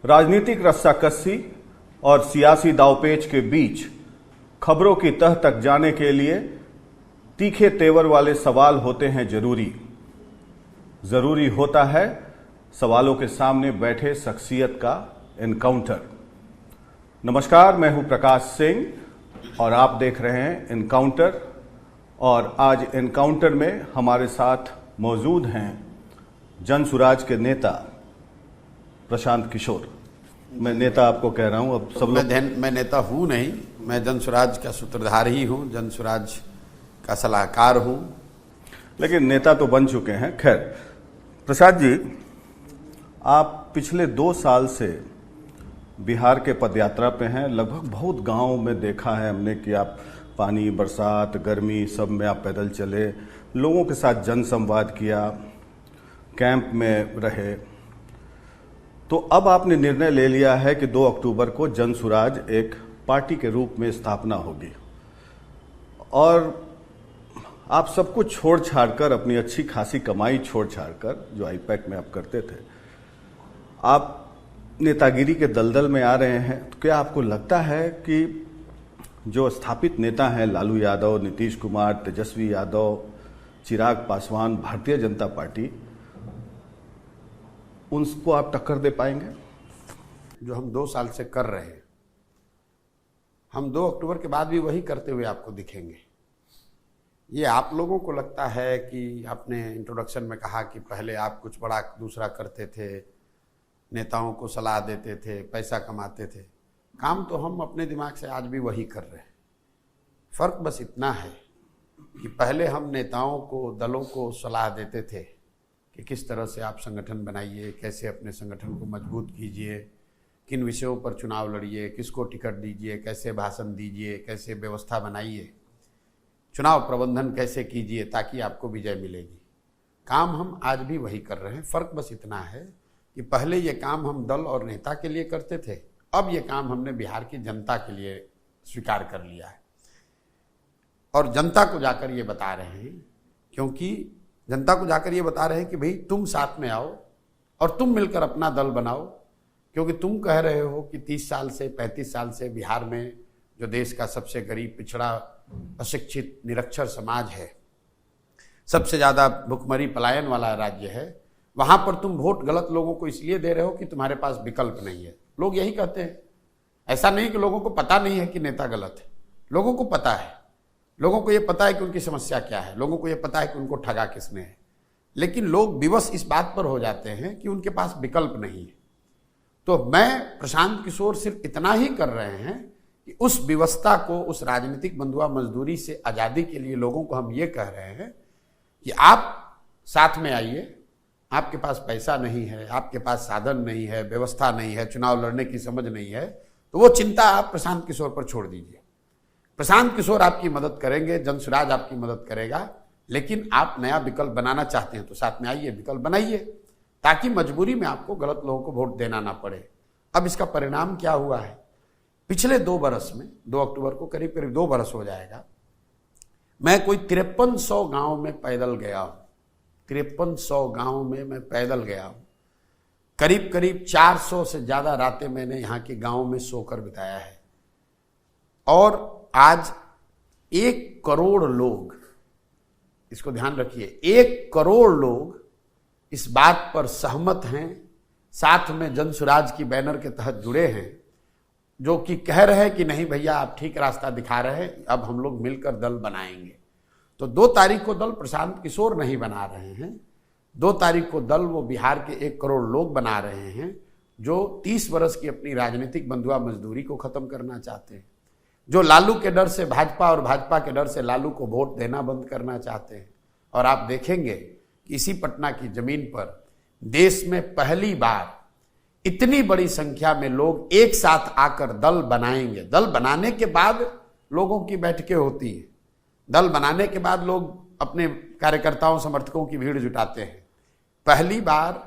राजनीतिक रस्साकसी और सियासी दांवपेच के बीच खबरों की तह तक जाने के लिए तीखे तेवर वाले सवाल होते हैं जरूरी होता है सवालों के सामने बैठे शख्सियत का एनकाउंटर। नमस्कार, मैं हूं प्रकाश सिंह और आप देख रहे हैं एनकाउंटर। और आज एनकाउंटर में हमारे साथ मौजूद हैं जनसुराज के नेता प्रशांत किशोर। मैं नेता आपको कह रहा हूं, अब सब लोग मैं नेता हूं नहीं, मैं जनसुराज का सूत्रधार ही हूं, जनसुराज का सलाहकार हूं, लेकिन नेता तो बन चुके हैं। खैर प्रसाद जी, आप पिछले 2 साल से बिहार के पदयात्रा पे हैं। लगभग बहुत गांव में देखा है हमने कि आप पानी, बरसात, गर्मी सब में आप पैदल चले, लोगों के साथ जनसंवाद किया, कैंप में रहे। तो अब आपने निर्णय ले लिया है कि 2 अक्टूबर को जनसुराज एक पार्टी के रूप में स्थापना होगी और आप सब कुछ छोड़ छाड़ कर, अपनी अच्छी खासी कमाई छोड़ छाड़ कर, जो आईपैक में आप करते थे, आप नेतागिरी के दलदल में आ रहे हैं। तो क्या आपको लगता है कि जो स्थापित नेता हैं लालू यादव, नीतीश कुमार, तेजस्वी यादव, चिराग पासवान, भारतीय जनता पार्टी, उनको आप टक्कर दे पाएंगे? जो हम 2 साल से कर रहे हैं, हम 2 अक्टूबर के बाद भी वही करते हुए आपको दिखेंगे। ये आप लोगों को लगता है कि आपने इंट्रोडक्शन में कहा कि पहले आप कुछ बड़ा दूसरा करते थे, नेताओं को सलाह देते थे, पैसा कमाते थे। काम तो हम अपने दिमाग से आज भी वही कर रहे हैं। फर्क बस इतना है कि पहले हम नेताओं को, दलों को सलाह देते थे कि किस तरह से आप संगठन बनाइए, कैसे अपने संगठन को मजबूत कीजिए, किन विषयों पर चुनाव लड़िए, किसको टिकट दीजिए, कैसे भाषण दीजिए, कैसे व्यवस्था बनाइए, चुनाव प्रबंधन कैसे कीजिए ताकि आपको विजय मिलेगी। काम हम आज भी वही कर रहे हैं। फर्क बस इतना है कि पहले ये काम हम दल और नेता के लिए करते थे, अब ये काम हमने बिहार की जनता के लिए स्वीकार कर लिया है और जनता को जाकर ये बता रहे हैं, क्योंकि जनता को जाकर ये बता रहे हैं कि भाई तुम साथ में आओ और तुम मिलकर अपना दल बनाओ। क्योंकि तुम कह रहे हो कि 30 साल से, 35 साल से बिहार में, जो देश का सबसे गरीब, पिछड़ा, अशिक्षित, निरक्षर समाज है, सबसे ज़्यादा भुखमरी, पलायन वाला राज्य है, वहाँ पर तुम वोट गलत लोगों को इसलिए दे रहे हो कि तुम्हारे पास विकल्प नहीं है। लोग यही कहते हैं। ऐसा नहीं कि लोगों को पता नहीं है कि नेता गलत है, लोगों को पता है। लोगों को ये पता है कि उनकी समस्या क्या है, लोगों को ये पता है कि उनको ठगा किसने है, लेकिन लोग विवश इस बात पर हो जाते हैं कि उनके पास विकल्प नहीं है। तो मैं, प्रशांत किशोर, सिर्फ इतना ही कर रहे हैं कि उस विवशता को, उस राजनीतिक बंधुआ मजदूरी से आज़ादी के लिए लोगों को हम ये कह रहे हैं कि आप साथ में आइए। आपके पास पैसा नहीं है, आपके पास साधन नहीं है, व्यवस्था नहीं है, चुनाव लड़ने की समझ नहीं है, तो वो चिंता आप प्रशांत किशोर पर छोड़ दीजिए। प्रशांत किशोर आपकी मदद करेंगे, जनसुराज आपकी मदद करेगा। लेकिन आप नया विकल्प बनाना चाहते हैं तो साथ में आइए, विकल्प बनाइए, ताकि मजबूरी में आपको गलत लोगों को वोट देना ना पड़े। अब इसका परिणाम क्या हुआ है? पिछले 2 बरस में, 2 अक्टूबर को करीब करीब 2 बरस हो जाएगा, मैं कोई 5300 गांव में पैदल गया हूं। 5300 गांव में मैं पैदल गया हूं। करीब करीब 400 से ज्यादा रातें मैंने यहाँ के गांव में सोकर बिताया है। और आज 1 करोड़ लोग, इसको ध्यान रखिए, 1 करोड़ लोग इस बात पर सहमत हैं, साथ में जनसुराज की बैनर के तहत जुड़े हैं, जो कि कह रहे हैं कि नहीं भैया, आप ठीक रास्ता दिखा रहे हैं, अब हम लोग मिलकर दल बनाएंगे। तो 2 तारीख को दल प्रशांत किशोर नहीं बना रहे हैं, 2 तारीख को दल वो बिहार के 1 करोड़ लोग बना रहे हैं, जो 30 वर्ष की अपनी राजनीतिक बंधुआ मजदूरी को खत्म करना चाहते हैं, जो लालू के डर से भाजपा और भाजपा के डर से लालू को वोट देना बंद करना चाहते हैं। और आप देखेंगे कि इसी पटना की जमीन पर देश में पहली बार इतनी बड़ी संख्या में लोग एक साथ आकर दल बनाएंगे। दल बनाने के बाद लोगों की बैठकें होती हैं, दल बनाने के बाद लोग अपने कार्यकर्ताओं, समर्थकों की भीड़ जुटाते हैं। पहली बार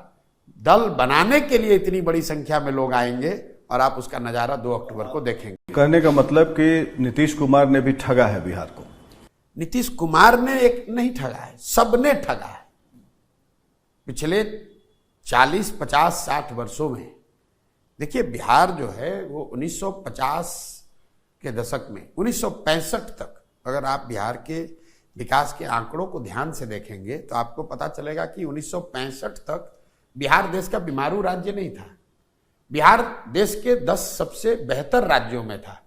दल बनाने के लिए इतनी बड़ी संख्या में लोग आएंगे और आप उसका नजारा 2 अक्टूबर को देखेंगे। कहने का मतलब कि नीतीश कुमार ने भी ठगा है बिहार को। नीतीश कुमार ने एक नहीं ठगा है, सबने ठगा है। पिछले 40, 50, 60 वर्षों में देखिए, बिहार जो है वो 1950 के दशक में 1965 तक अगर आप बिहार के विकास के आंकड़ों को ध्यान से देखेंगे तो आपको पता चलेगा कि 1965 तक बिहार देश का बीमारू राज्य नहीं था। बिहार देश के 10 सबसे बेहतर राज्यों में था।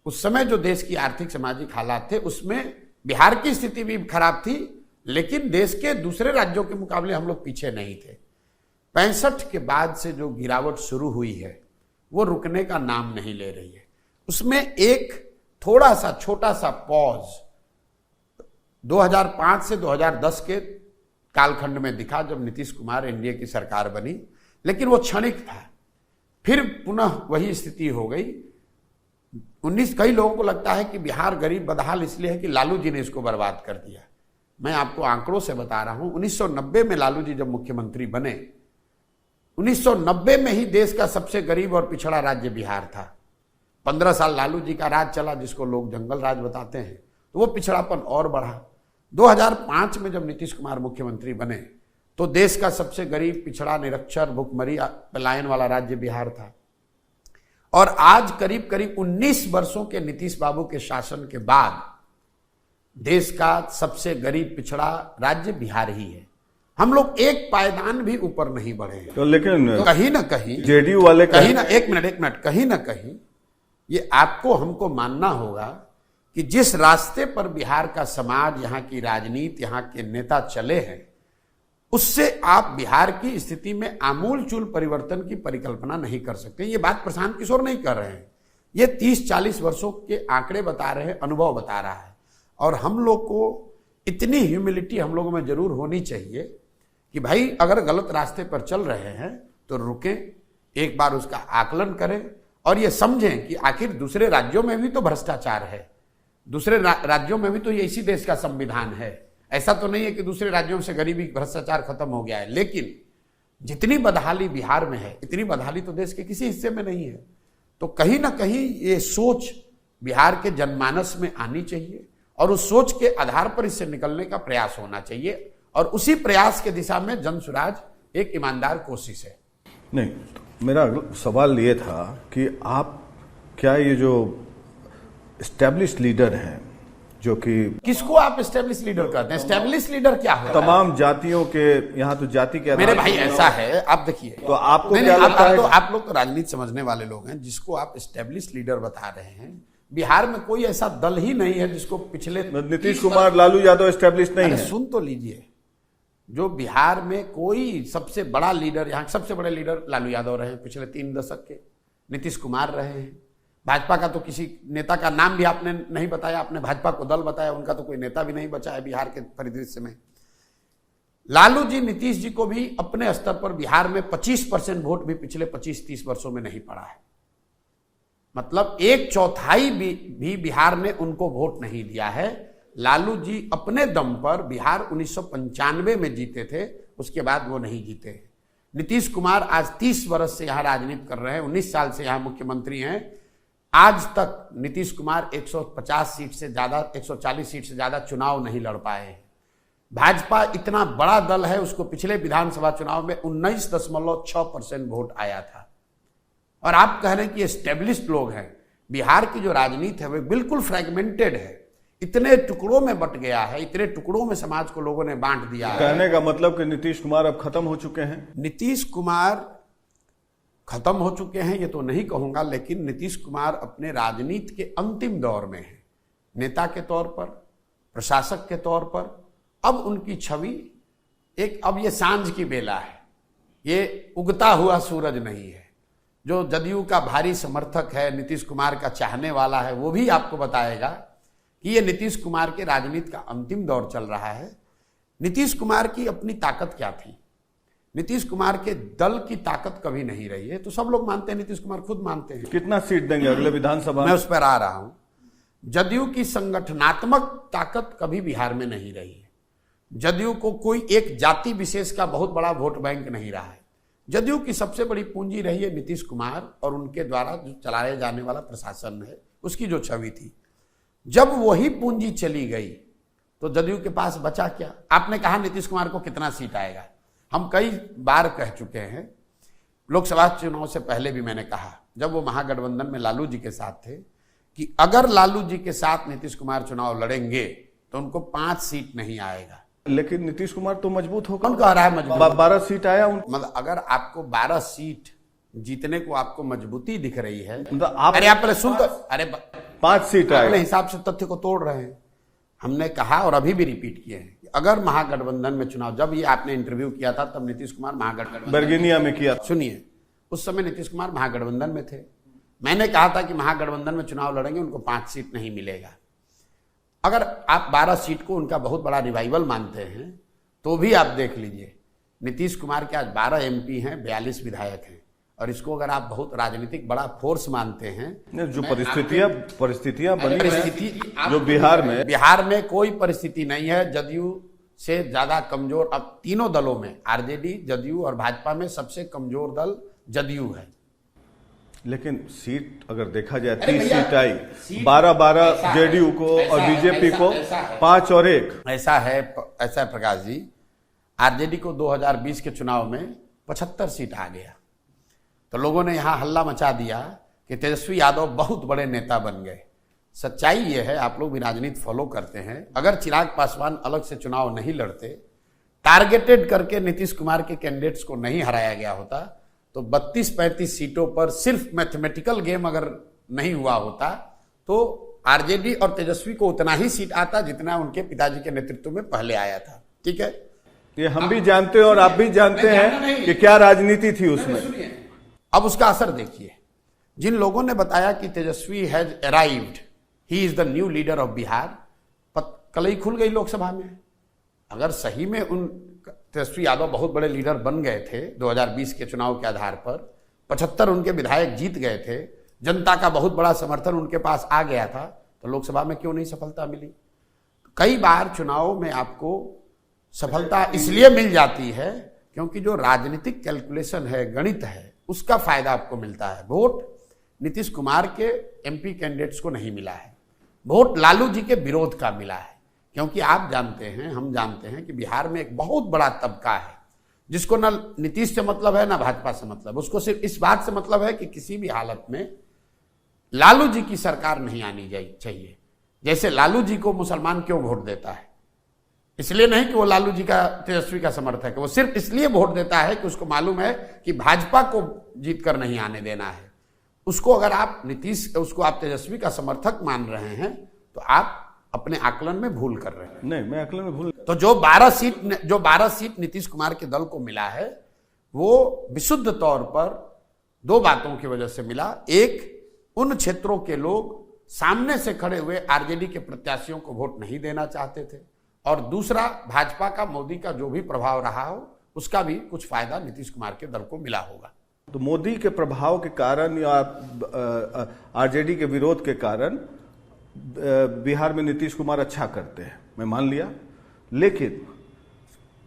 उस समय जो देश की आर्थिक सामाजिक हालात थे उसमें बिहार की स्थिति भी खराब थी, लेकिन देश के दूसरे राज्यों के मुकाबले हम लोग पीछे नहीं थे। 65 के बाद से जो गिरावट शुरू हुई है वो रुकने का नाम नहीं ले रही है। उसमें एक थोड़ा सा छोटा सा पॉज 2005 से 2010 के कालखंड में दिखा जब नीतीश कुमार एनडीए की सरकार बनी, लेकिन वो क्षणिक था। फिर पुनः वही स्थिति हो गई। कई लोगों को लगता है कि बिहार गरीब बदहाल इसलिए है कि लालू जी ने इसको बर्बाद कर दिया। मैं आपको आंकड़ों से बता रहा हूं, 1990 में लालू जी जब मुख्यमंत्री बने, 1990 में ही देश का सबसे गरीब और पिछड़ा राज्य बिहार था। 15 साल लालू जी का राज चला, जिसको लोग जंगल राज बताते हैं, तो वो पिछड़ापन और बढ़ा। 2005 में जब नीतीश कुमार मुख्यमंत्री बने तो देश का सबसे गरीब, पिछड़ा, निरक्षर, भुखमरी, पलायन वाला राज्य बिहार था। और आज करीब करीब 19 वर्षों के नीतीश बाबू के शासन के बाद देश का सबसे गरीब, पिछड़ा राज्य बिहार ही है। हम लोग एक पायदान भी ऊपर नहीं बढ़े हैं। तो लेकिन तो कहीं ना कहीं जेडीयू वाले कहीं ना एक मिनट कहीं ना कहीं ये आपको हमको मानना होगा कि जिस रास्ते पर बिहार का समाज, यहाँ की राजनीति, यहाँ के नेता चले हैं, उससे आप बिहार की स्थिति में आमूल चूल परिवर्तन की परिकल्पना नहीं कर सकते। ये बात प्रशांत किशोर नहीं कर रहे हैं, ये 30-40 वर्षों के आंकड़े बता रहे हैं, अनुभव बता रहा है। और हम लोग को इतनी ह्यूमिलिटी हम लोगों में जरूर होनी चाहिए कि भाई अगर गलत रास्ते पर चल रहे हैं तो रुकें, एक बार उसका आकलन करें और ये समझें कि आखिर दूसरे राज्यों में भी तो भ्रष्टाचार है, दूसरे राज्यों में भी तो ये इसी देश का संविधान है। ऐसा तो नहीं है कि दूसरे राज्यों से गरीबी, भ्रष्टाचार खत्म हो गया है, लेकिन जितनी बदहाली बिहार में है इतनी बदहाली तो देश के किसी हिस्से में नहीं है। तो कहीं ना कहीं ये सोच बिहार के जनमानस में आनी चाहिए और उस सोच के आधार पर इससे निकलने का प्रयास होना चाहिए, और उसी प्रयास के दिशा में जन सुराज एक ईमानदार कोशिश है। नहीं, तो मेरा सवाल ये था कि आप क्या ये जो एस्टेब्लिश लीडर हैं, जो कि किसको आप एस्टेब्लिश लीडर कहते हैं? एस्टेब्लिश लीडर क्या है? तमाम जातियों के, यहाँ तो जाति के मेरे भाई ऐसा है, आप देखिए, तो आपको क्या लगता है? आप लोग तो राजनीति समझने वाले लोग हैं। जिसको आप एस्टेब्लिश लीडर बता रहे हैं, बिहार में कोई ऐसा दल ही नहीं है जिसको पिछले नीतीश कुमार, लालू यादव एस्टेब्लिश नहीं है। सुन तो लीजिए, जो बिहार में कोई सबसे बड़ा लीडर, यहाँ सबसे बड़े लीडर लालू यादव रहे पिछले 3 दशक के, नीतीश कुमार रहे हैं। भाजपा का तो किसी नेता का नाम भी आपने नहीं बताया, आपने भाजपा को दल बताया, उनका तो कोई नेता भी नहीं बचा है बिहार के परिदृश्य में। लालू जी, नीतीश जी को भी अपने स्तर पर बिहार में 25% वोट भी पिछले 25-30 वर्षों में नहीं पड़ा है। मतलब 1/4 भी बिहार ने उनको वोट नहीं दिया है। लालू जी अपने दम पर बिहार 1995 में जीते थे, उसके बाद वो नहीं जीते। नीतीश कुमार आज 30 वर्ष से यहां राजनीति कर रहे हैं, 19 साल से यहां मुख्यमंत्री हैं। आज तक नीतीश कुमार 150 सीट से ज्यादा, 140 सीट से ज्यादा चुनाव नहीं लड़ पाए हैं। भाजपा इतना बड़ा दल है, उसको पिछले विधानसभा चुनाव में 19.6% वोट आया था। और आप कह रहे हैं कि एस्टेब्लिश्ड लोग हैं। बिहार की जो राजनीति है वो बिल्कुल फ्रेगमेंटेड है, इतने टुकड़ों में बट गया है, इतने टुकड़ों में समाज को लोगों ने बांट दिया है। कहने का मतलब कि नीतीश कुमार अब खत्म हो चुके हैं? नीतीश कुमार खत्म हो चुके हैं ये तो नहीं कहूंगा, लेकिन नीतीश कुमार अपने राजनीति के अंतिम दौर में है। नेता के तौर पर, प्रशासक के तौर पर अब उनकी छवि एक, अब ये सांझ की बेला है, ये उगता हुआ सूरज नहीं है। जो जदयू का भारी समर्थक है, नीतीश कुमार का चाहने वाला है, वो भी आपको बताएगा कि ये नीतीश कुमार के राजनीति का अंतिम दौर चल रहा है। नीतीश कुमार की अपनी ताकत क्या थी? नीतीश कुमार के दल की ताकत कभी नहीं रही है, तो सब लोग मानते हैं, नीतीश कुमार खुद मानते हैं। कितना सीट देंगे अगले विधानसभा? मैं उस पर आ रहा हूं। जदयू की संगठनात्मक ताकत कभी बिहार में नहीं रही है। जदयू को कोई एक जाति विशेष का बहुत बड़ा वोट बैंक नहीं रहा है। जदयू की सबसे बड़ी पूंजी रही है नीतीश कुमार और उनके द्वारा जो चलाए जाने वाला प्रशासन है, उसकी जो छवि थी। जब वही पूंजी चली गई तो जदयू के पास बचा क्या? आपने कहा नीतीश कुमार को कितना सीट आएगा। हम कई बार कह चुके हैं लोकसभा चुनाव से पहले भी मैंने कहा, जब वो महागठबंधन में लालू जी के साथ थे, कि अगर लालू जी के साथ नीतीश कुमार चुनाव लड़ेंगे तो उनको 5 सीट नहीं आएगा। लेकिन नीतीश कुमार तो मजबूत होगा। कौन कह रहा है मजबूत? 12 सीट आया उनको। मतलब अगर आपको 12 सीट जीतने को आपको मजबूती दिख रही है, मतलब आप पहले सुन तो, अरे 5 सीट अपने आए हिसाब से तथ्य को तोड़ रहे हैं। हमने कहा और अभी भी रिपीट किए हैं, अगर महागठबंधन में चुनाव, जब ये आपने इंटरव्यू किया था तब नीतीश कुमार महागठबंधन बर्गिनिया में किया। सुनिए, उस समय नीतीश कुमार महागठबंधन में थे। मैंने कहा था कि महागठबंधन में चुनाव लड़ेंगे, उनको 5 सीट नहीं मिलेगा। अगर आप 12 सीट को उनका बहुत बड़ा रिवाइवल मानते हैं तो भी आप देख लीजिए, नीतीश कुमार के आज 12 MP हैं, 42 विधायक हैं, और इसको अगर आप बहुत राजनीतिक बड़ा फोर्स मानते हैं, जो परिस्थितियां बनी परिस्थिति हैं, जो बिहार में कोई परिस्थिति नहीं है जदयू से ज्यादा कमजोर। अब तीनों दलों में, आरजेडी, जदयू और भाजपा में सबसे कमजोर दल जदयू है। लेकिन सीट अगर देखा जाए 30 सीट आई, 12 जेडीयू को और बीजेपी को 5 और 1। ऐसा है प्रकाश जी, आरजेडी को 2020 के चुनाव में 75 सीट आ गया, तो लोगों ने यहां हल्ला मचा दिया कि तेजस्वी यादव बहुत बड़े नेता बन गए। सच्चाई यह है, आप लोग भी राजनीति फॉलो करते हैं, अगर चिराग पासवान अलग से चुनाव नहीं लड़ते, टारगेटेड करके नीतीश कुमार के कैंडिडेट्स को नहीं हराया गया होता, तो 32-35 सीटों पर सिर्फ मैथमेटिकल गेम अगर नहीं हुआ होता तो आरजेडी और तेजस्वी को उतना ही सीट आता जितना उनके पिताजी के नेतृत्व में पहले आया था। ठीक है, ये हम भी जानते हैं और आप भी जानते हैं कि क्या राजनीति थी उसमें। अब उसका असर देखिए, जिन लोगों ने बताया कि Tejashwi has arrived, he is the new leader of Bihar, कलई खुल गई लोकसभा में। अगर सही में उन तेजस्वी यादव बहुत बड़े लीडर बन गए थे 2020 के चुनाव के आधार पर, 75 उनके विधायक जीत गए थे, जनता का बहुत बड़ा समर्थन उनके पास आ गया था, तो लोकसभा में क्यों नहीं सफलता मिली? कई बार चुनाव में आपको सफलता इसलिए मिल जाती है क्योंकि जो राजनीतिक कैलकुलेशन है, गणित है, उसका फायदा आपको मिलता है। वोट नीतीश कुमार के MP कैंडिडेट्स को नहीं मिला है, वोट लालू जी के विरोध का मिला है। क्योंकि आप जानते हैं, हम जानते हैं कि बिहार में एक बहुत बड़ा तबका है जिसको ना नीतीश से मतलब है ना भाजपा से मतलब, उसको सिर्फ इस बात से मतलब है कि किसी भी हालत में लालू जी की सरकार नहीं आनी चाहिए। जैसे लालू जी को मुसलमान क्यों वोट देता है? इसलिए नहीं कि वो लालू जी का, तेजस्वी का समर्थक है, वो सिर्फ इसलिए वोट देता है कि उसको मालूम है कि भाजपा को जीत कर नहीं आने देना है। उसको अगर आप उसको आप तेजस्वी का समर्थक मान रहे हैं तो आप अपने आकलन में भूल कर रहे हैं। नहीं, मैं आकलन में भूल। तो जो 12 सीट नीतीश कुमार के दल को मिला है, वो विशुद्ध तौर पर 2 बातों की वजह से मिला। एक, उन क्षेत्रों के लोग सामने से खड़े हुए आरजेडी के प्रत्याशियों को वोट नहीं देना चाहते थे, और दूसरा, भाजपा का, मोदी का जो भी प्रभाव रहा हो, उसका भी कुछ फायदा नीतीश कुमार के दल को मिला होगा। तो मोदी के प्रभाव के कारण या आरजेडी के विरोध के कारण बिहार में नीतीश कुमार अच्छा करते हैं, मैं मान लिया। लेकिन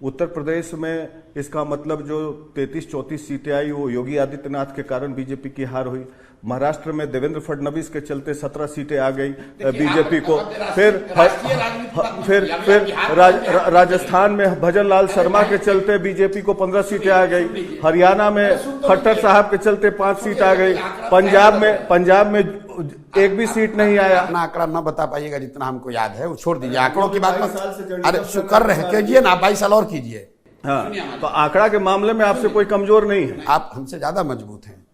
उत्तर प्रदेश में इसका मतलब जो 33-34 सीटें आई वो योगी आदित्यनाथ के कारण बीजेपी की हार हुई। महाराष्ट्र में देवेंद्र फडणवीस के चलते 17 सीटें आ गई बीजेपी को। फिर राजस्थान में भजन लाल शर्मा के चलते बीजेपी को 15 सीटें आ गई। हरियाणा में खट्टर साहब के चलते 5 सीट आ गई। पंजाब में एक भी सीट नहीं आया। अपना आंकड़ा ना बता पाइएगा जितना हमको याद है, वो छोड़ दीजिए, आंकड़ों की बात मत। अरे कर रहे हैं, कीजिए ना, 22 साल और कीजिए। हाँ, तो आंकड़ा के मामले में आपसे कोई कमजोर नहीं है, आप हमसे ज्यादा मजबूत हैं।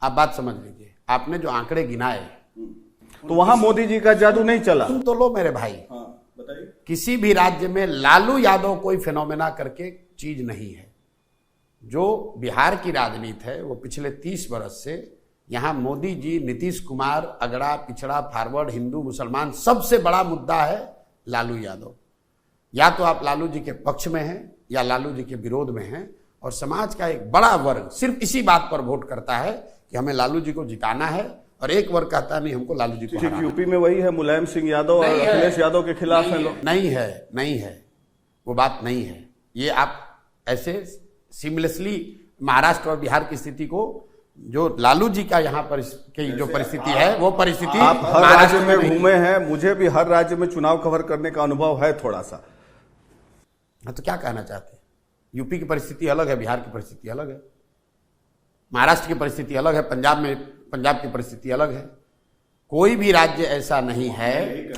आप बात समझ लीजिए, आपने जो आंकड़े गिनाए तो वहां मोदी जी का जादू नहीं चला। तुम तो लो मेरे भाई, बताइए। किसी भी राज्य में लालू यादव कोई फिनोमेना करके चीज नहीं है। जो बिहार की राजनीति है वो पिछले 30 वर्ष से, यहां मोदी जी, नीतीश कुमार, अगड़ा पिछड़ा, फॉरवर्ड, हिंदू मुसलमान, सबसे बड़ा मुद्दा है लालू यादव। या तो आप लालू जी के पक्ष में हैं या लालू जी के विरोध में हैं, और समाज का एक बड़ा वर्ग सिर्फ इसी बात पर वोट करता है कि हमें लालू जी को जिताना है, और एक वर्ग कहता नहीं हमको लालू जी को हराना है। यूपी में वही है, मुलायम सिंह यादव और अखिलेश यादव के खिलाफ है लोग। नहीं है, वो बात नहीं है। ये आप ऐसे सिमलेसली महाराष्ट्र और बिहार की स्थिति को, जो लालू जी का यहाँ पर जो परिस्थिति है, वो परिस्थिति आप हर राज्य में घूमे हैं, मुझे भी हर राज्य में चुनाव कवर करने का अनुभव है थोड़ा सा। तो क्या कहना चाहते हैं? यूपी की परिस्थिति अलग है, बिहार की परिस्थिति अलग है। महाराष्ट्र की परिस्थिति अलग है, पंजाब की परिस्थिति अलग है। कोई भी राज्य ऐसा नहीं है,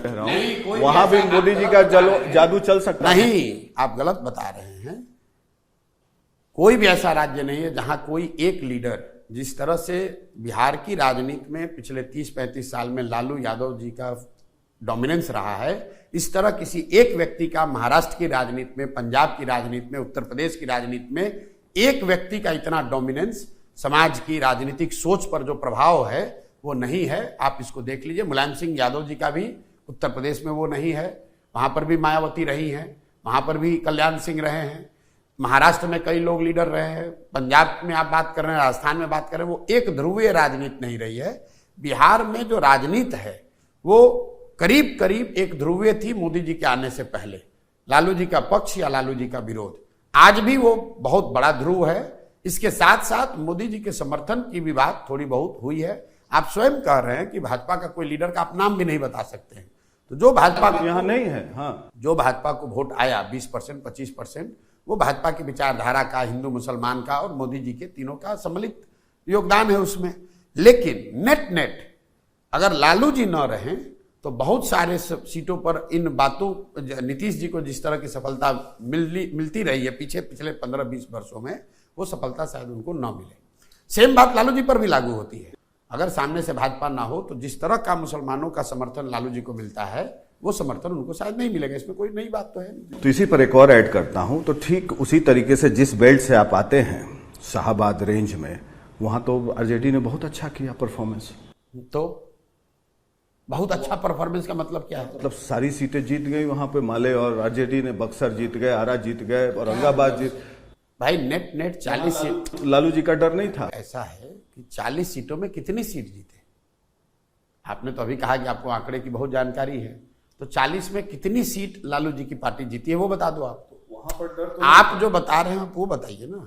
नहीं, वहां भी मोदी जी का जादू चल सकता है। नहीं, आप गलत बता रहे हैं। कोई भी ऐसा राज्य नहीं है जहां कोई एक लीडर, जिस तरह से बिहार की राजनीति में पिछले 30-35 साल में लालू यादव जी का डोमिनेंस रहा है, इस तरह किसी एक व्यक्ति का महाराष्ट्र की राजनीति में, पंजाब की राजनीति में, उत्तर प्रदेश की राजनीति में एक व्यक्ति का इतना डोमिनेंस समाज की राजनीतिक सोच पर जो प्रभाव है वो नहीं है। आप इसको देख लीजिए, मुलायम सिंह यादव जी का भी उत्तर प्रदेश में वो नहीं है, वहां पर भी मायावती रही हैं, वहां पर भी कल्याण सिंह रहे हैं, महाराष्ट्र में कई लोग लीडर रहे हैं, पंजाब में आप बात कर रहे हैं, राजस्थान में बात कर रहे हैं, वो एक ध्रुवीय राजनीति नहीं रही है। बिहार में जो राजनीति है वो करीब करीब एक ध्रुवीय थी मोदी जी के आने से पहले, लालू जी का पक्ष या लालू जी का विरोध। आज भी वो बहुत बड़ा ध्रुव है। इसके साथ साथ मोदी जी के समर्थन की भी बात थोड़ी बहुत हुई है। आप स्वयं कह रहे हैं कि भाजपा का कोई लीडर का आप नाम भी नहीं बता सकते हैं, तो जो भाजपा को यहाँ नहीं है, हाँ, जो भाजपा को वोट आया 20%, 25%, वो भाजपा की विचारधारा का, हिंदू मुसलमान का और मोदी जी के तीनों का सम्मिलित योगदान है उसमें। लेकिन नेट अगर लालू जी न रहें तो बहुत सारे सीटों पर इन बातों, नीतीश जी को जिस तरह की सफलता मिलती रही है पिछले 15-20 वर्षों में, वो सफलता शायद उनको न मिले। सेम बात लालू जी पर भी लागू होती है। अगर सामने से भाजपा ना हो तो जिस तरह का मुसलमानों का समर्थन लालू जी को मिलता है वो समर्थन उनको शायद नहीं मिलेगा। इसमें कोई नई बात तो है नहीं। तो इसी पर एक और ऐड करता हूं, तो ठीक उसी तरीके से जिस बेल्ट से आप आते हैं शाहबाद रेंज में, वहां तो आरजेडी ने बहुत अच्छा किया परफॉर्मेंस। तो बहुत अच्छा परफॉर्मेंस का मतलब क्या है? मतलब सारी सीटें जीत गई वहां पे माले, और आरजेडी ने बक्सर जीत गए, आरा जीत गए, औरंगाबाद जीत। भाई नेट 40 सीट। लालू जी का डर नहीं था। ऐसा है कि 40 सीटों में कितनी सीट जीते? आपने तो अभी कहा कि आपको आंकड़े की बहुत जानकारी है, तो 40 में कितनी सीट लालू जी की पार्टी जीती है वो बता दो आपको। वहां पर डर तो आप जो बता रहे हैं वो बताइए ना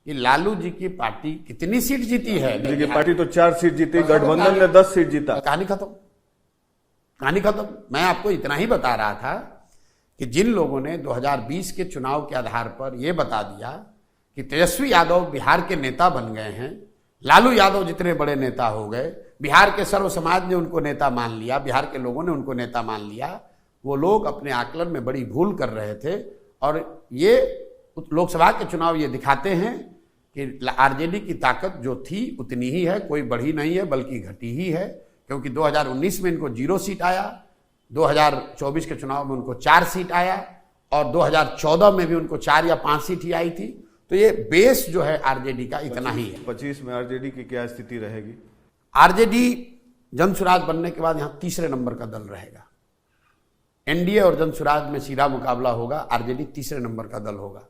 कि लालू जी की पार्टी कितनी सीट जीती है। लालू जी की पार्टी तो 4 सीट जीती, गठबंधन ने 10 सीट जीता। कहानी खत्म। मैं आपको इतना ही बता रहा था कि जिन लोगों ने 2020 के चुनाव के आधार पर यह बता दिया कि तेजस्वी यादव बिहार के नेता बन गए हैं, लालू यादव जितने बड़े नेता हो गए, बिहार के सर्व समाज ने उनको नेता मान लिया, बिहार के लोगों ने उनको नेता मान लिया, वो लोग अपने आकलन में बड़ी भूल कर रहे थे। और ये लोकसभा के चुनाव ये दिखाते हैं कि आरजेडी की ताकत जो थी उतनी ही है, कोई बढ़ी नहीं है बल्कि घटी ही है। क्योंकि 2019 में इनको 0 सीट आया, 2024 के चुनाव में उनको 4 सीट आया, और 2014 में भी उनको 4 या 5 सीट ही आई थी। तो ये बेस जो है आरजेडी का इतना ही है। 25 में आरजेडी की क्या स्थिति रहेगी? आरजेडी जनसुराज बनने के बाद यहां तीसरे नंबर का दल रहेगा। एनडीए और जनसुराज में सीधा मुकाबला होगा, आरजेडी तीसरे नंबर का दल होगा।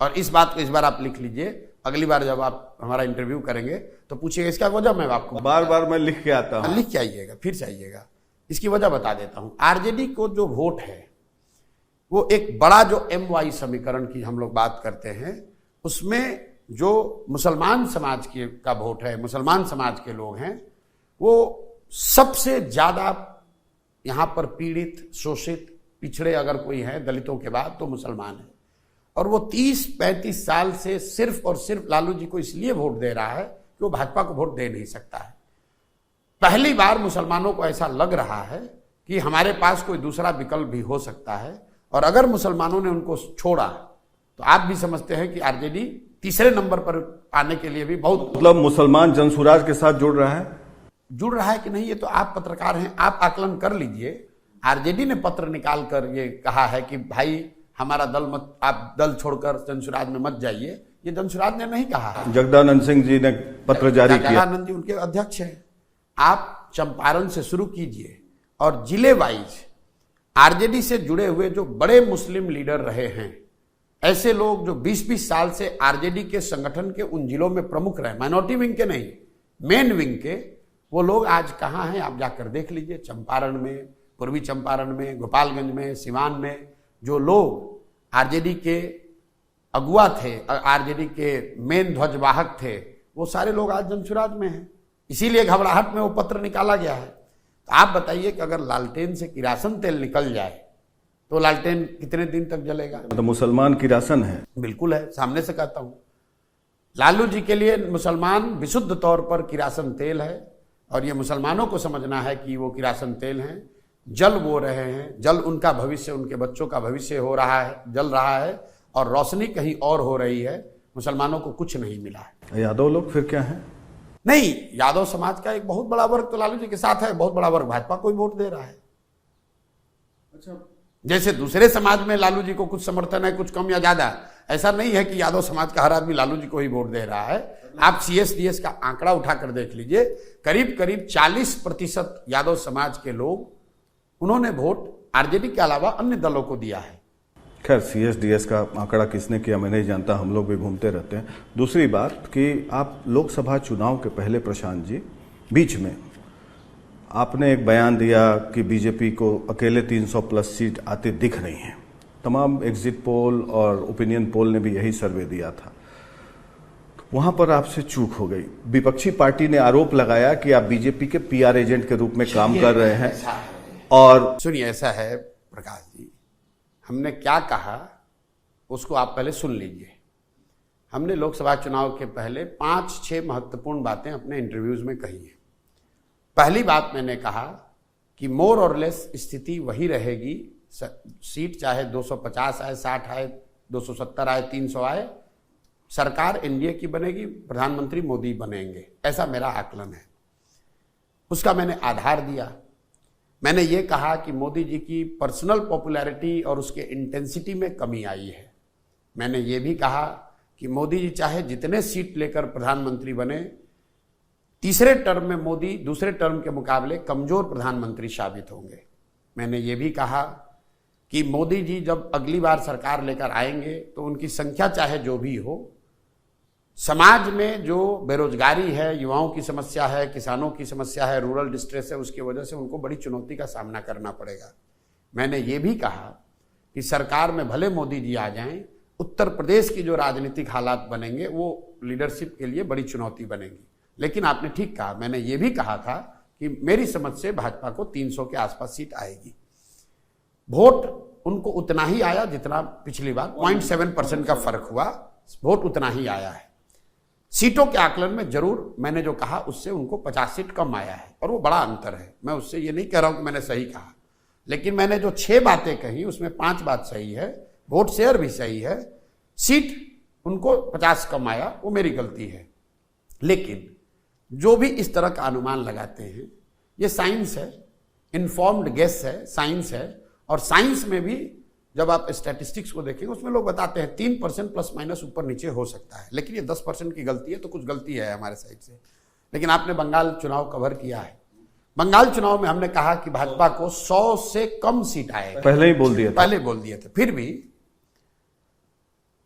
और इस बात को इस बार आप लिख लीजिए, अगली बार जब आप हमारा इंटरव्यू करेंगे तो पूछिएगा इसका वजह, मैं आपको बार मैं लिख के आता हूं। लिख के आइएगा, फिर से आइएगा। इसकी वजह बता देता हूं। आरजेडी को जो वोट है वो एक बड़ा जो MY समीकरण की हम लोग बात करते हैं, उसमें जो मुसलमान समाज का वोट है, मुसलमान समाज के लोग हैं, वो सबसे ज्यादा यहां पर पीड़ित, शोषित, पिछड़े अगर कोई है दलितों के बाद तो मुसलमान है। और वो 30-35 साल से सिर्फ और सिर्फ लालू जी को इसलिए वोट दे रहा है कि वो भाजपा को वोट दे नहीं सकता है। पहली बार मुसलमानों को ऐसा लग रहा है कि हमारे पास कोई दूसरा विकल्प भी हो सकता है, और अगर मुसलमानों ने उनको छोड़ा तो आप भी समझते हैं कि आरजेडी तीसरे नंबर पर आने के लिए भी बहुत, मतलब मुसलमान जनसुराज के साथ जुड़ रहा है कि नहीं, ये तो आप पत्रकार हैं, आप आकलन कर लीजिए। आरजेडी ने पत्र निकाल कर ये कहा है कि भाई हमारा दल मत, आप दल छोड़कर जनसुराज में मत जाइए, ये जनसुराज ने नहीं कहा है। जगदानंद सिंह जी ने पत्र जारी किया। जगदानंद जी उनके अध्यक्ष हैं। आप चंपारण से शुरू कीजिए और जिले वाइज आरजेडी से जुड़े हुए जो बड़े मुस्लिम लीडर रहे हैं, ऐसे लोग जो 20-20 साल से आरजेडी के संगठन के उन जिलों में प्रमुख रहे, माइनॉरिटी विंग के नहीं, मेन विंग के, वो लोग आज कहाँ हैं आप जाकर देख लीजिए। चंपारण में, पूर्वी चंपारण में, गोपालगंज में, सिवान में जो लोग आरजेडी के अगुआ थे, आरजेडी के मेन ध्वजवाहक थे, वो सारे लोग आज जनसुराज में हैं। इसीलिए घबराहट में वो पत्र निकाला गया है। तो आप बताइए कि अगर लालटेन से किरासन तेल निकल जाए तो लालटेन कितने दिन तक जलेगा? तो मुसलमान किरासन है। बिल्कुल है, सामने से कहता हूं। लालू जी के लिए मुसलमान विशुद्ध तौर पर किरासन तेल है, और ये मुसलमानों को समझना है कि वो किरासन तेल हैं, जल वो रहे हैं, जल उनका भविष्य, उनके बच्चों का भविष्य हो रहा है, जल रहा है, और रोशनी कहीं और हो रही है। मुसलमानों को कुछ नहीं मिला है। यादव लोग फिर क्या है? नहीं, यादव समाज का एक बहुत बड़ा वर्ग तो लालू जी के साथ है, बहुत बड़ा वर्ग भाजपा को ही वोट दे रहा है। अच्छा, जैसे दूसरे समाज में लालू जी को कुछ समर्थन है, कुछ कम या ज्यादा, ऐसा नहीं है कि यादव समाज का हर आदमी लालू जी को ही वोट दे रहा है। आप CSDS का आंकड़ा उठाकर देख लीजिए, करीब करीब 40% यादव समाज के लोग उन्होंने वोट आरजेडी के अलावा अन्य दलों को दिया है। खैर, CSDS का आंकड़ा किसने किया मैं नहीं जानता, हम लोग भी घूमते रहते हैं। दूसरी बात कि आप लोकसभा चुनाव के पहले, प्रशांत जी, बीच में आपने एक बयान दिया कि बीजेपी को अकेले 300+ सीट आती दिख रही हैं। तमाम एग्जिट पोल और ओपिनियन पोल ने भी यही सर्वे दिया था। वहां पर आपसे चूक हो गई। विपक्षी पार्टी ने आरोप लगाया कि आप बीजेपी के PR एजेंट के रूप में काम कर रहे हैं। और सुनिए, ऐसा है प्रकाश जी, हमने क्या कहा उसको आप पहले सुन लीजिए। हमने लोकसभा चुनाव के पहले 5-6 महत्वपूर्ण बातें अपने इंटरव्यूज में कही है। पहली बात मैंने कहा कि मोर और लेस स्थिति वही रहेगी, सीट चाहे 250 आए, 60 आए, 270 आए, 300 आए, सरकार एनडीए की बनेगी, प्रधानमंत्री मोदी बनेंगे, ऐसा मेरा आकलन है। उसका मैंने आधार दिया। मैंने ये कहा कि मोदी जी की पर्सनल पॉपुलैरिटी और उसके इंटेंसिटी में कमी आई है। मैंने ये भी कहा कि मोदी जी चाहे जितने सीट लेकर प्रधानमंत्री बने, तीसरे टर्म में मोदी दूसरे टर्म के मुकाबले कमजोर प्रधानमंत्री साबित होंगे। मैंने ये भी कहा कि मोदी जी जब अगली बार सरकार लेकर आएंगे तो उनकी संख्या चाहे जो भी हो, समाज में जो बेरोजगारी है, युवाओं की समस्या है, किसानों की समस्या है, रूरल डिस्ट्रेस है, उसकी वजह से उनको बड़ी चुनौती का सामना करना पड़ेगा। मैंने ये भी कहा कि सरकार में भले मोदी जी आ जाएं, उत्तर प्रदेश की जो राजनीतिक हालात बनेंगे वो लीडरशिप के लिए बड़ी चुनौती बनेगी। लेकिन आपने ठीक कहा, मैंने ये भी कहा था कि मेरी समझ से भाजपा को 300 के आसपास सीट आएगी। वोट उनको उतना ही आया जितना पिछली बार, 0.7% का फर्क हुआ, वोट उतना ही आया है। सीटों के आकलन में जरूर मैंने जो कहा उससे उनको 50 सीट कम आया है, और वो बड़ा अंतर है। मैं उससे ये नहीं कह रहा हूं कि मैंने सही कहा, लेकिन मैंने जो 6 बातें कही उसमें 5 बात सही है, वोट शेयर भी सही है, सीट उनको 50 कम आया, वो मेरी गलती है। लेकिन जो भी इस तरह का अनुमान लगाते हैं, ये साइंस है, इन्फॉर्म्ड गेस है, साइंस है। और साइंस में भी जब आप स्टैटिस्टिक्स को देखेंगे उसमें लोग बताते हैं 3% प्लस माइनस ऊपर नीचे हो सकता है, लेकिन ये 10% की गलती है, तो कुछ गलती है हमारे साइड से। लेकिन आपने बंगाल चुनाव कवर किया है। बंगाल चुनाव में हमने कहा कि भाजपा को 100 से कम सीट आएगी, पहले ही बोल दिया था। पहले बोल दिए थे। फिर भी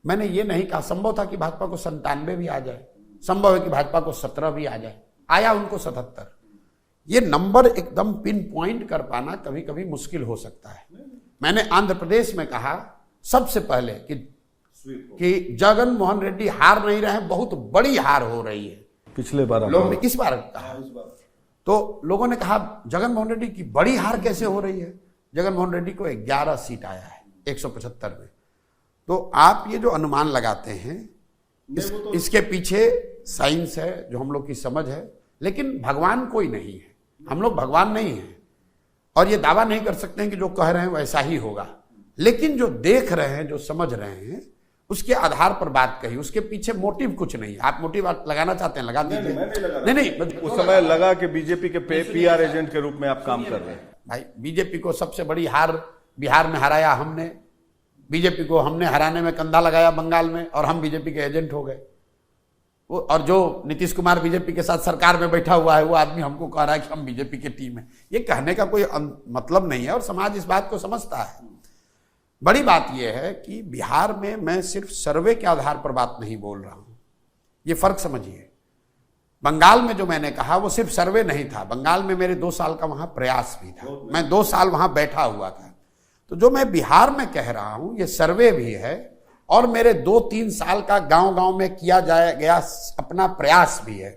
मैंने ये नहीं कहा, संभव था कि भाजपा को 97 भी आ जाए, संभव है कि भाजपा को 17 भी आ जाए, आया उनको 77। ये नंबर एकदम पिन पॉइंट कर पाना कभी कभी मुश्किल हो सकता है। मैंने आंध्र प्रदेश में कहा सबसे पहले कि जगन मोहन रेड्डी हार नहीं रहे, बहुत बड़ी हार हो रही है। पिछले बार लोगों ने इस बार कहा, तो लोगों ने कहा जगन मोहन रेड्डी की बड़ी हार कैसे हो रही है। जगन मोहन रेड्डी को 11 सीट आया है 175 में। तो आप ये जो अनुमान लगाते हैं इसके पीछे साइंस है, जो हम लोग की समझ है, लेकिन भगवान कोई नहीं है, हम लोग भगवान नहीं है, और ये दावा नहीं कर सकते हैं कि जो कह रहे हैं वैसा ही होगा। लेकिन जो देख रहे हैं, जो समझ रहे हैं, उसके आधार पर बात कही, उसके पीछे मोटिव कुछ नहीं। आप मोटिव लगाना चाहते हैं, लगा दीजिए। नहीं, उस समय लगा कि बीजेपी के PR एजेंट के रूप में आप काम कर रहे हैं। भाई, बीजेपी को सबसे बड़ी हार बिहार में हराया हमने, बीजेपी को हमने हराने में कंधा लगाया बंगाल में, और हम बीजेपी के एजेंट हो गए। और जो नीतीश कुमार बीजेपी के साथ सरकार में बैठा हुआ है, वो आदमी हमको कह रहा है कि हम बीजेपी की टीम है। ये कहने का कोई मतलब नहीं है, और समाज इस बात को समझता है। बड़ी बात यह है कि बिहार में मैं सिर्फ सर्वे के आधार पर बात नहीं बोल रहा हूं, ये फर्क समझिए। बंगाल में जो मैंने कहा वो सिर्फ सर्वे नहीं था, बंगाल में मेरे 2 साल का वहां प्रयास भी था, मैं 2 साल वहां बैठा हुआ था। तो जो मैं बिहार में कह रहा हूं ये सर्वे भी है, और मेरे 2-3 साल का गांव-गांव में किया गया अपना प्रयास भी है।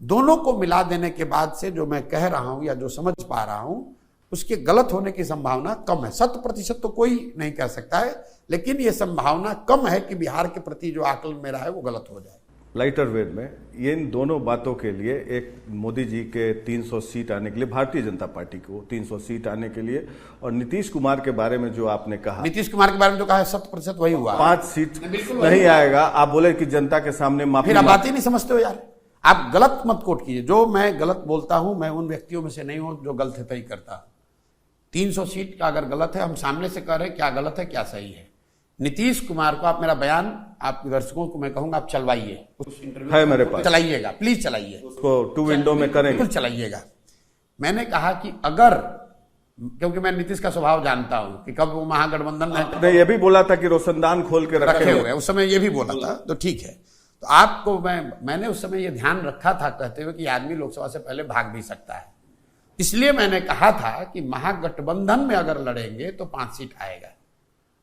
दोनों को मिला देने के बाद से जो मैं कह रहा हूं या जो समझ पा रहा हूं, उसके गलत होने की संभावना कम है। 100% तो कोई नहीं कह सकता है, लेकिन यह संभावना कम है कि बिहार के प्रति जो आकलन मेरा है वो गलत हो जाए। लाइटर वेट में ये इन दोनों बातों के लिए एक मोदी जी के 300 सीट आने के लिए, भारतीय जनता पार्टी को 300 सीट आने के लिए, और नीतीश कुमार के बारे में जो आपने कहा, नीतीश कुमार के बारे में जो कहा है 100% वही हुआ। 5 सीट नहीं आएगा, आप बोले कि जनता के सामने माफी। फिर आप बात ही नहीं समझते हो यार, आप गलत मत कोट कीजिए। जो मैं गलत बोलता हूं, मैं उन व्यक्तियों में से नहीं हूं जो गलत है तय करता। 300 सीट का अगर गलत है, हम सामने से कह रहे हैं क्या गलत है क्या सही है। नीतीश कुमार को आप, मेरा बयान आप दर्शकों को मैं कहूंगा आप चलवाइए, उस इंटरव्यू है मेरे पास, चलाइएगा, प्लीज चलाइए, उसको 2 विंडो में करेंगे, बिल्कुल चलाइएगा। मैंने कहा कि अगर, क्योंकि मैं नीतीश का स्वभाव जानता हूं कि कब वो महागठबंधन ने ये भी बोला था कि रोशनदान खोल के रखे हुए, उस समय ये भी बोला था, तो ठीक है। तो आपको मैंने उस समय ये ध्यान रखा था कहते हुए कि आदमी लोकसभा से पहले भाग भी सकता है, इसलिए मैंने कहा था कि महागठबंधन में अगर लड़ेंगे तो 5 सीट आएगा,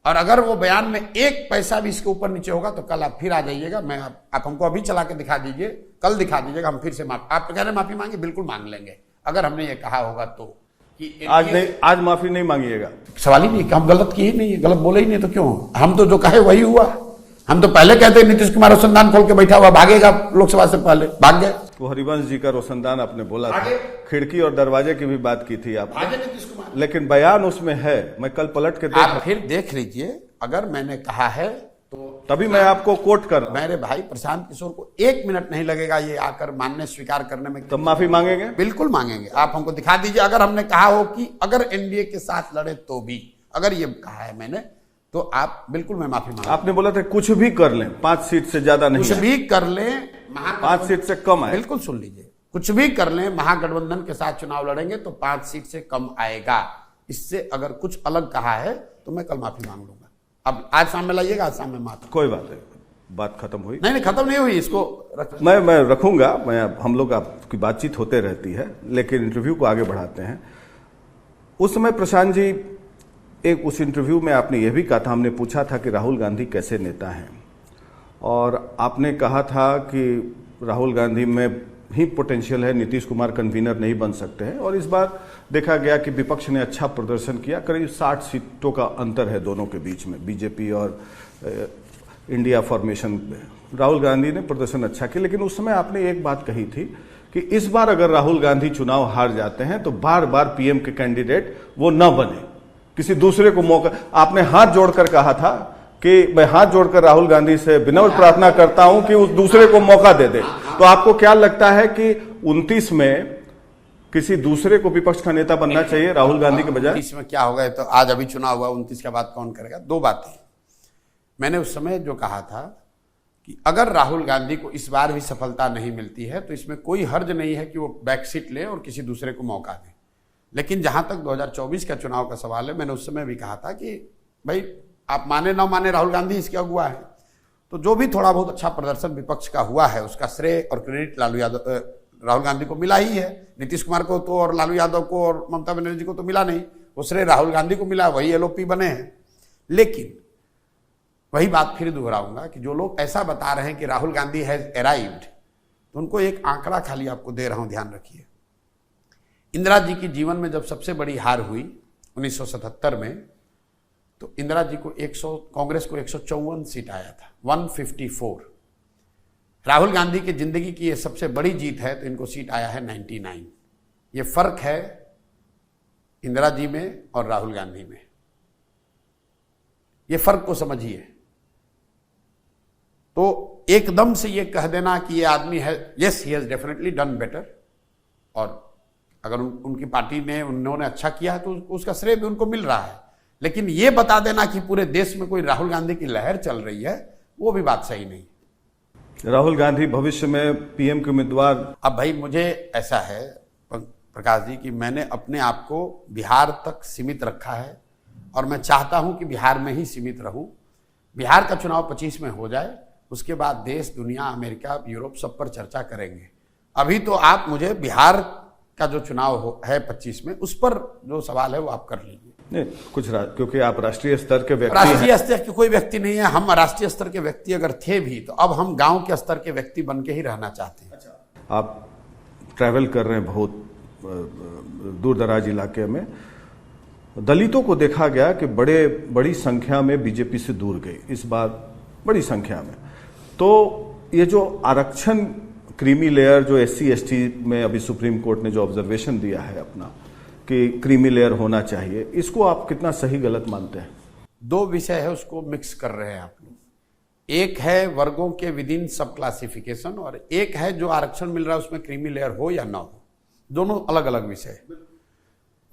और अगर वो बयान में 1 पैसा भी इसके ऊपर नीचे होगा तो कल आप फिर आ जाइएगा। मैं आप हमको अभी चला के दिखा दीजिए, कल दिखा दीजिएगा, हम फिर से आप कह रहे हैं माफी मांगे, बिल्कुल मांग लेंगे अगर हमने ये कहा होगा तो। कि आज नहीं, आज माफी नहीं मांगिएगा, सवाल ही नहीं, हम गलत किए नहीं, गलत बोले ही नहीं, तो क्यों? हम तो जो कहे वही हुआ। हम तो पहले कहते हैं नीतीश कुमार रोशनदान खोल के बैठा हुआ, भागेगा लोकसभा से पहले, भाग गए। वो हरिवंश जी का रोशनदान आपने बोला था, खिड़की और दरवाजे की भी बात की थी आपने, नीतीश कुमार, लेकिन बयान उसमें है, मैं कल पलट के आप फिर देख लीजिए। अगर मैंने कहा है तो तभी मैं आपको कोट कर, मेरे भाई प्रशांत किशोर को 1 मिनट नहीं लगेगा ये आकर मानने स्वीकार करने में। तब माफी मांगेंगे, बिल्कुल मांगेंगे। आप हमको दिखा दीजिए, अगर हमने कहा हो कि अगर एनडीए के साथ लड़े तो भी, अगर ये कहा है मैंने, तो आप बिल्कुल, मैं माफी मांग। आपने बोला था कुछ भी कर लें, 5 सीट से ज्यादा नहीं, कुछ भी कर लें, 5 सीट से कम आए, बिल्कुल सुन लीजिए, कुछ भी कर लें, महागठबंधन के साथ चुनाव लड़ेंगे तो 5 सीट से कम आएगा। इससे अगर कुछ अलग कहा है तो मैं कल माफी मांग लूंगा। अब आज सामने लाइएगा, आज सामने माफी। कोई बात नहीं, बात खत्म हुई। नहीं खत्म नहीं हुई, इसको मैं रखूंगा, हम लोग आपकी बातचीत होते रहती है, लेकिन इंटरव्यू को आगे बढ़ाते हैं। उस समय प्रशांत जी, एक उस इंटरव्यू में आपने यह भी कहा था, हमने पूछा था कि राहुल गांधी कैसे नेता हैं, और आपने कहा था कि राहुल गांधी में ही पोटेंशियल है, नीतीश कुमार कन्वीनर नहीं बन सकते हैं। और इस बार देखा गया कि विपक्ष ने अच्छा प्रदर्शन किया, करीब 60 सीटों का अंतर है दोनों के बीच में, बीजेपी और इंडिया फॉर्मेशन में। राहुल गांधी ने प्रदर्शन अच्छा किया, लेकिन उस समय आपने एक बात कही थी कि इस बार अगर राहुल गांधी चुनाव हार जाते हैं तो बार बार पीएम के कैंडिडेट वो न बने, किसी दूसरे को मौका। आपने हाथ जोड़कर कहा था कि मैं हाथ जोड़कर राहुल गांधी से विनम्र प्रार्थना करता हूं कि उस दूसरे को मौका दे दे। तो आपको क्या लगता है कि 29 में किसी दूसरे को विपक्ष का नेता बनना चाहिए राहुल गांधी के बजाय? 29 में क्या होगा, तो आज अभी चुनाव हुआ, 29 के बाद कौन करेगा? 2 बातें मैंने उस समय जो कहा था कि अगर राहुल गांधी को इस बार भी सफलता नहीं मिलती है तो इसमें कोई हर्ज नहीं है कि वो बैकसीट ले और किसी दूसरे को मौका दे। लेकिन जहां तक 2024 का चुनाव का सवाल है, मैंने उस समय भी कहा था कि भाई आप माने ना माने राहुल गांधी इसके अगुआ है, तो जो भी थोड़ा बहुत अच्छा प्रदर्शन विपक्ष का हुआ है उसका श्रेय और क्रेडिट राहुल गांधी को मिला ही है। नीतीश कुमार को तो और लालू यादव को और ममता बनर्जी को तो मिला नहीं, वो श्रेय राहुल गांधी को मिला, वही एलओपी बने हैं। लेकिन वही बात फिर दोहराऊंगा कि जो लोग ऐसा बता रहे हैं कि राहुल गांधी हैज अराइव्ड, तो उनको एक आंकड़ा खाली आपको दे रहा हूं, ध्यान रखिए। इंदिरा जी की जीवन में जब सबसे बड़ी हार हुई 1977 में, तो इंदिरा जी को कांग्रेस को 154 सीट आया था, 154। राहुल गांधी की जिंदगी की ये सबसे बड़ी जीत है, तो इनको सीट आया है 99। ये फर्क है इंदिरा जी में और राहुल गांधी में, ये फर्क को समझिए। तो एकदम से ये कह देना कि ये आदमी है, yes he has definitely done better, और अगर उनकी पार्टी ने उन्होंने अच्छा किया है तो उसका श्रेय भी उनको मिल रहा है, लेकिन ये बता देना कि पूरे देश में कोई राहुल गांधी की लहर चल रही है, वो भी बात सही नहीं। राहुल गांधी भविष्य में पीएम के उम्मीदवार। अब भाई मुझे ऐसा है प्रकाश जी कि मैंने अपने आप को बिहार तक सीमित रखा है और मैं चाहता हूं कि बिहार में ही सीमित रहूं। बिहार का चुनाव 25 में हो जाए, उसके बाद देश, दुनिया, अमेरिका, यूरोप सब पर चर्चा करेंगे। अभी तो आप मुझे बिहार का जो चुनाव है 25 में, उस पर जो सवाल है वो आप कर लीजिए। नहीं कुछ क्योंकि आप राष्ट्रीय स्तर के व्यक्ति, राष्ट्रीय स्तर के कोई व्यक्ति नहीं है, हम राष्ट्रीय स्तर के व्यक्ति अगर थे भी तो अब हम गांव के स्तर के व्यक्ति बन के ही रहना चाहते हैं। आप ट्रैवल कर रहे हैं बहुत दूर दराज इलाके में, दलितों को देखा गया कि बड़ी संख्या में बीजेपी से दूर गई इस बार, बड़ी संख्या में। तो ये जो आरक्षण क्रीमी लेयर जो एससी एसटी में अभी सुप्रीम कोर्ट ने जो ऑब्जर्वेशन दिया है अपना कि क्रीमी लेयर होना चाहिए, इसको आप कितना सही गलत मानते हैं? दो विषय है, उसको मिक्स कर रहे हैं आप लोग। एक है वर्गों के विद इन सब क्लासिफिकेशन और एक है जो आरक्षण मिल रहा है उसमें क्रीमी लेयर हो या ना हो, दोनों अलग अलग विषय है।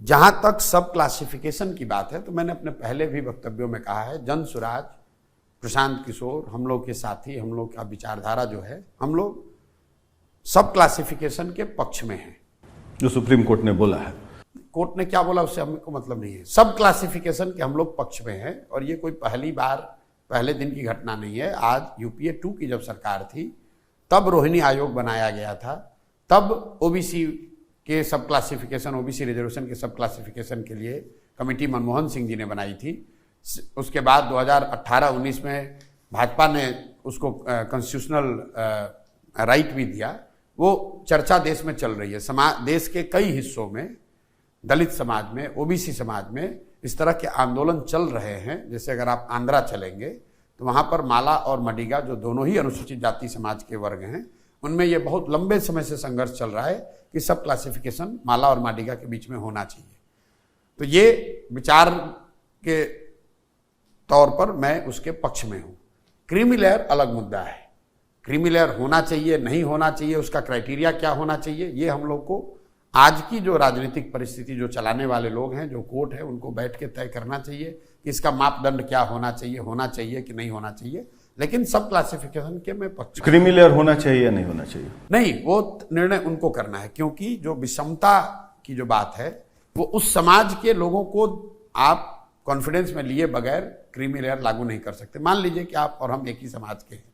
जहां तक सब क्लासिफिकेशन की बात है तो मैंने अपने पहले भी वक्तव्यों में कहा है, जन सुराज, प्रशांत किशोर, हम लोग के साथी, हम लोग का विचारधारा जो है, हम लोग सब क्लासिफिकेशन के पक्ष में हैं। जो सुप्रीम कोर्ट ने बोला है, कोर्ट ने क्या बोला उससे हमको मतलब नहीं है, सब क्लासिफिकेशन के हम लोग पक्ष में हैं। और ये कोई पहली बार पहले दिन की घटना नहीं है। आज यूपीए 2 की जब सरकार थी तब रोहिणी आयोग बनाया गया था, तब ओबीसी के सब क्लासिफिकेशन, ओबीसी रिजर्वेशन के सब क्लासिफिकेशन के लिए कमेटी मनमोहन सिंह जी ने बनाई थी। उसके बाद 2018-19 में भाजपा ने उसको कॉन्स्टिट्यूशनल राइट भी दिया। वो चर्चा देश में चल रही है, देश के कई हिस्सों में, दलित समाज में, ओबीसी समाज में इस तरह के आंदोलन चल रहे हैं। जैसे अगर आप आंध्रा चलेंगे तो वहां पर माला और मडिगा जो दोनों ही अनुसूचित जाति समाज के वर्ग हैं, उनमें ये बहुत लंबे समय से संघर्ष चल रहा है कि सब क्लासिफिकेशन माला और माडिगा के बीच में होना चाहिए। तो ये विचार के तौर पर मैं उसके पक्ष में हूं। क्रीमी लेयर अलग मुद्दा है। क्रीमी लेयर होना चाहिए, नहीं होना चाहिए, उसका क्राइटेरिया क्या होना चाहिए, ये हम लोग को आज की जो राजनीतिक परिस्थिति जो चलाने वाले लोग हैं, जो कोर्ट है, उनको बैठ के तय करना चाहिए कि इसका मापदंड क्या होना चाहिए कि नहीं होना चाहिए। लेकिन सब क्लासिफिकेशन के मैं पक्ष। क्रीमी लेयर होना चाहिए या नहीं होना चाहिए? नहीं, वो निर्णय उनको करना है, क्योंकि जो विषमता की जो बात है वो उस समाज के लोगों को आप कॉन्फिडेंस में लिए बगैर क्रीमी लेयर लागू नहीं कर सकते। मान लीजिए कि आप और हम एक ही समाज के हैं,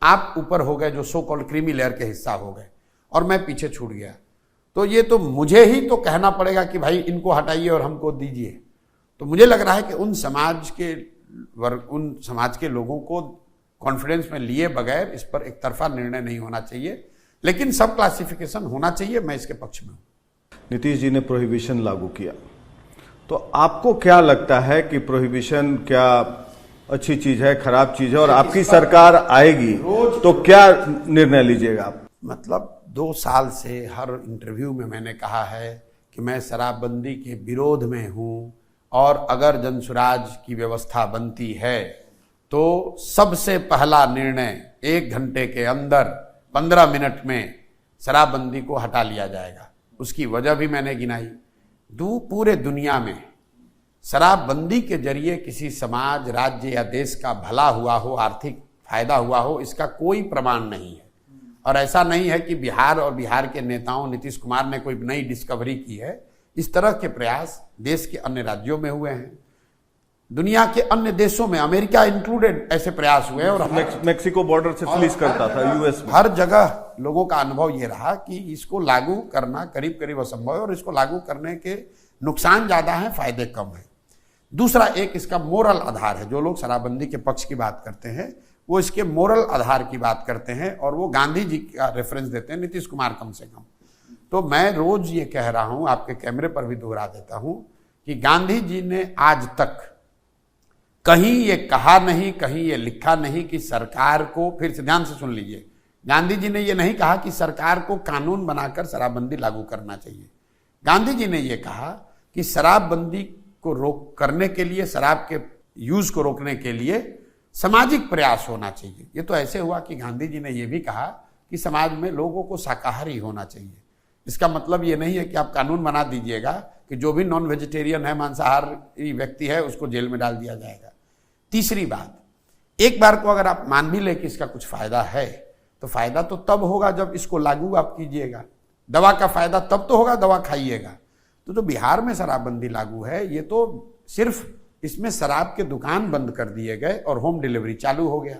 आप ऊपर हो गए, जो सो कॉल्ड क्रीमी लेयर के हिस्सा हो गए, और मैं पीछे छूट गया, तो ये तो मुझे ही तो कहना पड़ेगा कि भाई इनको हटाइए और हमको दीजिए। तो मुझे लग रहा है कि उन समाज के लोगों को कॉन्फिडेंस में लिए बगैर इस पर एक तरफा निर्णय नहीं होना चाहिए, लेकिन सब क्लासिफिकेशन होना चाहिए, मैं इसके पक्ष में हूं। नीतीश जी ने प्रोहिबिशन लागू किया, तो आपको क्या लगता है कि प्रोहिबिशन क्या अच्छी चीज है, खराब चीज है, और आपकी सरकार आएगी तो क्या निर्णय लीजिएगा आप? मतलब 2 साल से हर इंटरव्यू में मैंने कहा है कि मैं शराबबंदी के विरोध में हूं, और अगर जनसुराज की व्यवस्था बनती है तो सबसे पहला निर्णय 1 घंटे के अंदर 15 मिनट में शराबबंदी को हटा लिया जाएगा। उसकी वजह भी मैंने गिनाई। पूरे दुनिया में शराबबंदी के जरिए किसी समाज, राज्य या देश का भला हुआ हो, आर्थिक फायदा हुआ हो, इसका कोई प्रमाण नहीं है। और ऐसा नहीं है कि बिहार और बिहार के नेताओं, नीतीश कुमार ने कोई नई डिस्कवरी की है। इस तरह के प्रयास देश के अन्य राज्यों में हुए हैं, दुनिया के अन्य देशों में, अमेरिका इंक्लूडेड, ऐसे प्रयास हुए हैं। और मेक्सिको बॉर्डर से पुलिस करता था, यूएस में। हर जगह लोगों का अनुभव ये रहा कि इसको लागू करना करीब करीब असंभव है, और इसको लागू करने के नुकसान ज्यादा हैं, फायदे कम हैं। दूसरा, एक इसका मोरल आधार है। जो लोग शराबबंदी के पक्ष की बात करते हैं वो इसके मोरल आधार की बात करते हैं, और वो गांधी जी का रेफरेंस देते हैं, नीतीश कुमार कम से कम। तो मैं रोज ये कह रहा हूं, आपके कैमरे पर भी दोहरा देता हूं, कि गांधी जी ने आज तक कहीं ये कहा नहीं, कहीं ये लिखा नहीं कि सरकार को, फिर से ध्यान से सुन लीजिए, गांधी जी ने ये नहीं कहा कि सरकार को कानून बनाकर शराबबंदी लागू करना चाहिए। गांधी जी ने ये कहा कि शराबबंदी को करने के लिए, शराब के यूज को रोकने के लिए सामाजिक प्रयास होना चाहिए। ये तो ऐसे हुआ कि गांधी जी ने यह भी कहा कि समाज में लोगों को शाकाहारी होना चाहिए। इसका मतलब ये नहीं है कि आप कानून बना दीजिएगा कि जो भी नॉन वेजिटेरियन है, मांसाहारी व्यक्ति है, उसको जेल में डाल दिया जाएगा। तीसरी बात, एक बार को अगर आप मान भी ले कि इसका कुछ फायदा है, तो फायदा तो तब होगा जब इसको लागू आप कीजिएगा। दवा का फायदा तब तो होगा, दवा खाइएगा। तो जो बिहार में शराबबंदी लागू है, ये तो सिर्फ इसमें शराब के दुकान बंद कर दिए गए और होम डिलीवरी चालू हो गया।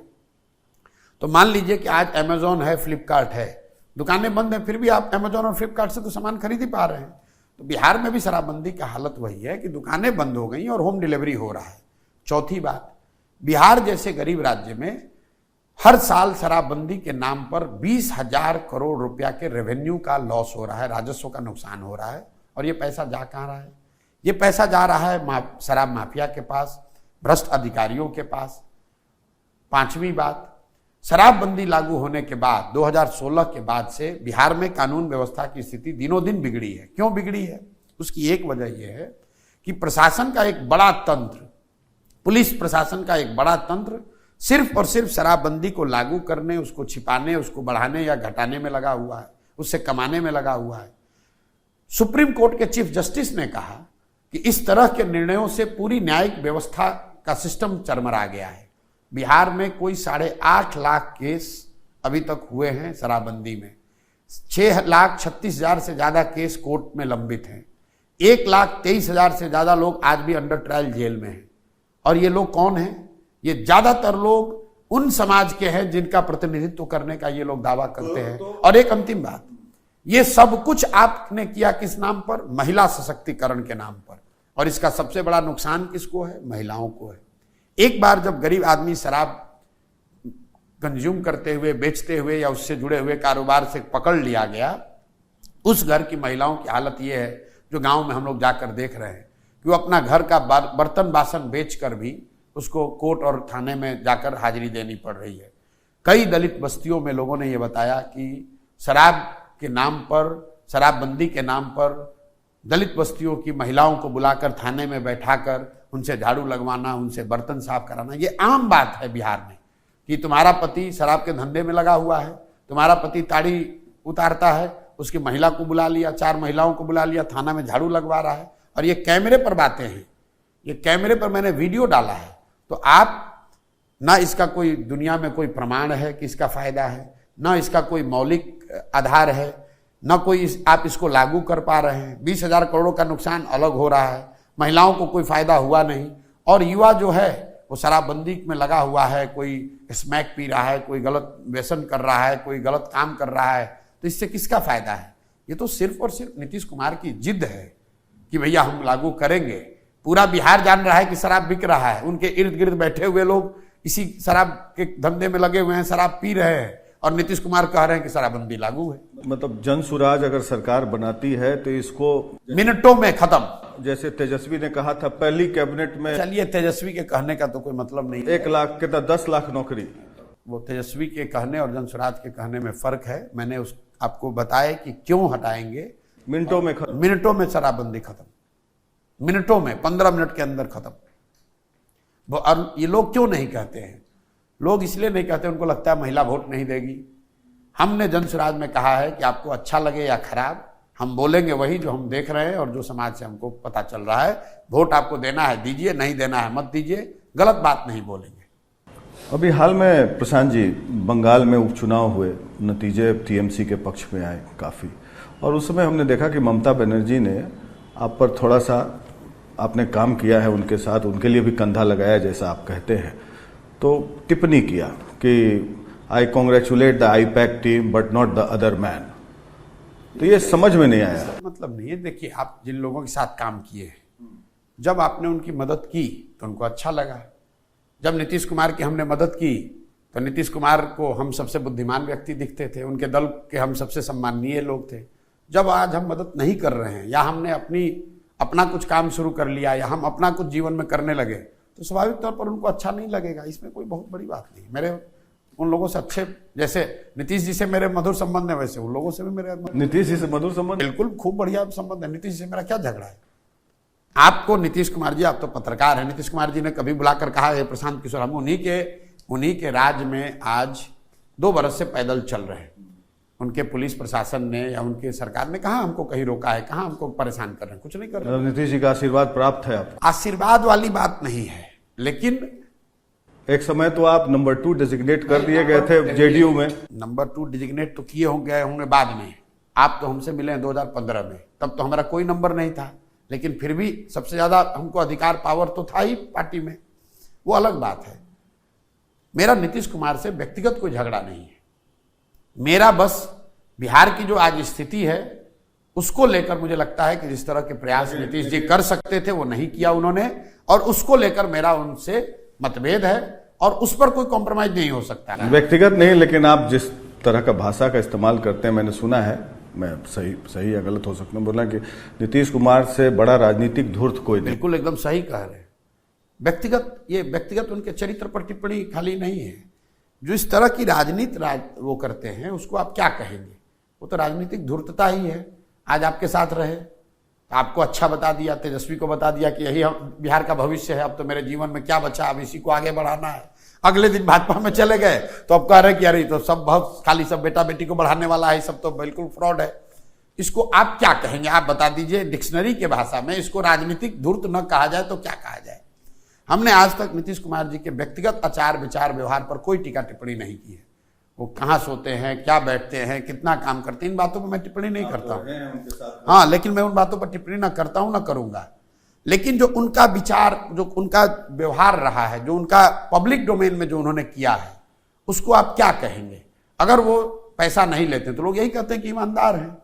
तो मान लीजिए कि आज अमेजोन है, फ्लिपकार्ट है, दुकानें बंद हैं, फिर भी आप अमेजोन और फ्लिपकार्ट से तो सामान खरीद ही पा रहे हैं। तो बिहार में भी शराबबंदी का हालत वही है कि दुकानें बंद हो गई और होम डिलीवरी हो रहा है। चौथी बात, बिहार जैसे गरीब राज्य में हर साल शराबबंदी के नाम पर 20,000 करोड़ रुपया के रेवेन्यू का लॉस हो रहा है, राजस्व का नुकसान हो रहा है। और ये पैसा जा कहाँ रहा है? ये पैसा जा रहा है शराब माफिया के पास, भ्रष्ट अधिकारियों के पास। पांचवी बात, शराबबंदी लागू होने के बाद 2016 के बाद से बिहार में कानून व्यवस्था की स्थिति दिनों दिन बिगड़ी है। क्यों बिगड़ी है? उसकी एक वजह यह है कि प्रशासन का एक बड़ा तंत्र, पुलिस प्रशासन का एक बड़ा तंत्र सिर्फ और सिर्फ शराबबंदी को लागू करने, उसको छिपाने, उसको बढ़ाने या घटाने में लगा हुआ है, उससे कमाने में लगा हुआ है। सुप्रीम कोर्ट के चीफ जस्टिस ने कहा कि इस तरह के निर्णयों से पूरी न्यायिक व्यवस्था का सिस्टम चरमरा गया है। बिहार में कोई 8.5 लाख केस अभी तक हुए हैं शराबबंदी में, 6,36,000 से ज्यादा केस कोर्ट में लंबित हैं, 1,23,000 से ज्यादा लोग आज भी अंडर ट्रायल जेल में हैं। और ये लोग कौन हैं? ये ज्यादातर लोग उन समाज के हैं जिनका प्रतिनिधित्व करने का ये लोग दावा करते हैं। और एक अंतिम बात, ये सब कुछ आपने किया किस नाम पर? महिला सशक्तिकरण के नाम पर। और इसका सबसे बड़ा नुकसान किसको है? महिलाओं को है। एक बार जब गरीब आदमी शराब कंज्यूम करते हुए, बेचते हुए या उससे जुड़े हुए कारोबार से पकड़ लिया गया, उस घर की महिलाओं की हालत यह है, जो गांव में हम लोग जाकर देख रहे हैं, कि वो अपना घर का बर्तन बासन बेचकर भी उसको कोर्ट और थाने में जाकर हाजिरी देनी पड़ रही है। कई दलित बस्तियों में लोगों ने यह बताया कि शराब के नाम पर, शराबबंदी के नाम पर दलित बस्तियों की महिलाओं को बुलाकर थाने में बैठाकर उनसे झाड़ू लगवाना, उनसे बर्तन साफ कराना, ये आम बात है बिहार में। कि तुम्हारा पति शराब के धंधे में लगा हुआ है, तुम्हारा पति ताड़ी उतारता है, उसकी महिला को बुला लिया, 4 महिलाओं को बुला लिया, थाना में झाड़ू लगवा रहा है। और ये कैमरे पर बातें हैं, ये कैमरे पर मैंने वीडियो डाला है। तो आप ना इसका कोई दुनिया में कोई प्रमाण है कि इसका फायदा है, ना इसका कोई मौलिक आधार है, ना कोई आप इसको लागू कर पा रहे हैं। 20,000 करोड़ का नुकसान अलग हो रहा है, महिलाओं को कोई फायदा हुआ नहीं। और युवा जो है वो शराबबंदी में लगा हुआ है, कोई स्मैक पी रहा है, कोई गलत व्यसन कर रहा है, कोई गलत काम कर रहा है। तो इससे किसका फायदा है? ये तो सिर्फ और सिर्फ नीतीश कुमार की जिद है कि भैया हम लागू करेंगे। पूरा बिहार जान रहा है कि शराब बिक रहा है, उनके इर्द गिर्द बैठे हुए लोग इसी शराब के धंधे में लगे हुए हैं, शराब पी रहे हैं, और नीतीश कुमार कह रहे हैं कि शराबबंदी लागू है। मतलब जन सुराज अगर सरकार बनाती है तो इसको मिनटों में खत्म। जैसे तेजस्वी ने कहा था पहली कैबिनेट में। चलिए, तेजस्वी के कहने का तो कोई मतलब नहीं। 1 लाख के 10 लाख नौकरी, वो तेजस्वी के कहने और जन सुराज के कहने में फर्क है। मैंने आपको बताया कि क्यों हटाएंगे। मिनटों में खत्म, मिनटों में शराबबंदी खत्म, मिनटों में, 15 मिनट के अंदर खत्म। और ये लोग क्यों नहीं कहते हैं? लोग इसलिए नहीं कहते, उनको लगता है महिला वोट नहीं देगी। हमने जन सुराज में कहा है कि आपको अच्छा लगे या खराब, हम बोलेंगे वही जो हम देख रहे हैं और जो समाज से हमको पता चल रहा है। वोट आपको देना है दीजिए, नहीं देना है मत दीजिए, गलत बात नहीं बोलेंगे। अभी हाल में प्रशांत जी, बंगाल में उपचुनाव हुए, नतीजे टीएमसी के पक्ष में आए काफ़ी, और उस समय हमने देखा कि ममता बनर्जी ने आप पर थोड़ा सा, आपने काम किया है उनके साथ, उनके लिए भी कंधा लगाया जैसा आप कहते हैं, तो टिप्पणी किया कि I congratulate the IUPAC team but not the other man. तो ये समझ में नहीं आया। मतलब नहीं है। देखिए, आप जिन लोगों के साथ काम किए हैं, जब आपने उनकी मदद की तो उनको अच्छा लगा। जब नीतीश कुमार की हमने मदद की तो नीतीश कुमार को हम सबसे बुद्धिमान व्यक्ति दिखते थे, उनके दल के हम सबसे सम्माननीय लोग थे। जब आज हम मदद नहीं कर रहे हैं, या हमने अपना कुछ काम शुरू कर लिया, या हम अपना कुछ जीवन में करने लगे, तो स्वाभाविक तौर पर उनको अच्छा नहीं लगेगा। इसमें कोई बहुत बड़ी बात नहीं। मेरे उन लोगों से अच्छे, जैसे नीतीश जी से मेरे मधुर संबंध है, वैसे उन लोगों से भी मेरे नीतीश जी से मधुर संबंध, बिल्कुल खूब बढ़िया संबंध है। नीतीश जी से मेरा क्या झगड़ा है? आपको नीतीश कुमार जी, आप तो पत्रकार हैं, नीतीश कुमार जी ने कभी बुलाकर कहा है प्रशांत किशोर, हम उन्हीं के राज में आज 2 बरस से पैदल चल रहे हैं। उनके पुलिस प्रशासन ने या उनके सरकार ने कहाँ हमको कहीं रोका है, कहाँ हमको परेशान कर रहे हैं? कुछ नहीं कर रहे। नीतीश जी का आशीर्वाद प्राप्त है आपको? आशीर्वाद वाली बात नहीं है, लेकिन एक समय तो आप नंबर 2 डिजिग्नेट कर दिए गए थे जेडीयू में। नंबर 2 डिजिग्नेट तो किए गए होंगे बाद में। आप तो हमसे मिले 2015 में, तब तो हमारा कोई नंबर नहीं था, लेकिन फिर भी सबसे ज्यादा हमको अधिकार, पावर तो था ही पार्टी में, वो अलग बात है। मेरा नीतीश कुमार से व्यक्तिगत कोई झगड़ा नहीं है। मेरा बस बिहार की जो आज स्थिति है उसको लेकर मुझे लगता है कि जिस तरह के प्रयास नीतीश जी कर सकते थे वो नहीं किया उन्होंने, और उसको लेकर मेरा उनसे मतभेद है, और उस पर कोई कॉम्प्रोमाइज नहीं हो सकता। व्यक्तिगत नहीं, लेकिन आप जिस तरह का भाषा का इस्तेमाल करते हैं, मैंने सुना है, मैं सही या गलत हो सकता हूं, बोला कि नीतीश कुमार से बड़ा राजनीतिक धूर्त कोई नहीं। बिल्कुल एकदम सही कह रहे हैं। व्यक्तिगत उनके चरित्र पर टिप्पणी खाली नहीं है। जो इस तरह की राजनीति वो करते हैं उसको आप क्या कहेंगे? वो तो राजनीतिक धूर्तता ही है। आज आपके साथ रहे, आपको अच्छा बता दिया, तेजस्वी को बता दिया कि यही बिहार का भविष्य है, अब तो मेरे जीवन में क्या बचा, अब इसी को आगे बढ़ाना है। अगले दिन भाजपा में चले गए तो अब कह रहे कि अरे तो सब बहुत खाली सब बेटा बेटी को बढ़ाने वाला है, सब तो बिल्कुल फ्रॉड है। इसको आप क्या कहेंगे? आप बता दीजिए डिक्शनरी के भाषा में। इसको राजनीतिक धूर्त न कहा जाए तो क्या कहा जाए? हमने आज तक नीतीश कुमार जी के व्यक्तिगत आचार विचार व्यवहार पर कोई टीका टिप्पणी नहीं की है। वो कहाँ सोते हैं, क्या बैठते हैं, कितना काम करते हैं, इन बातों पर मैं टिप्पणी नहीं करता हूँ। हाँ, लेकिन मैं उन बातों पर टिप्पणी ना करता हूँ, ना करूंगा। लेकिन जो उनका विचार, जो उनका व्यवहार रहा है, जो उनका पब्लिक डोमेन में जो उन्होंने किया है, उसको आप क्या कहेंगे? अगर वो पैसा नहीं लेते तो लोग यही कहते हैं कि ईमानदार हैं।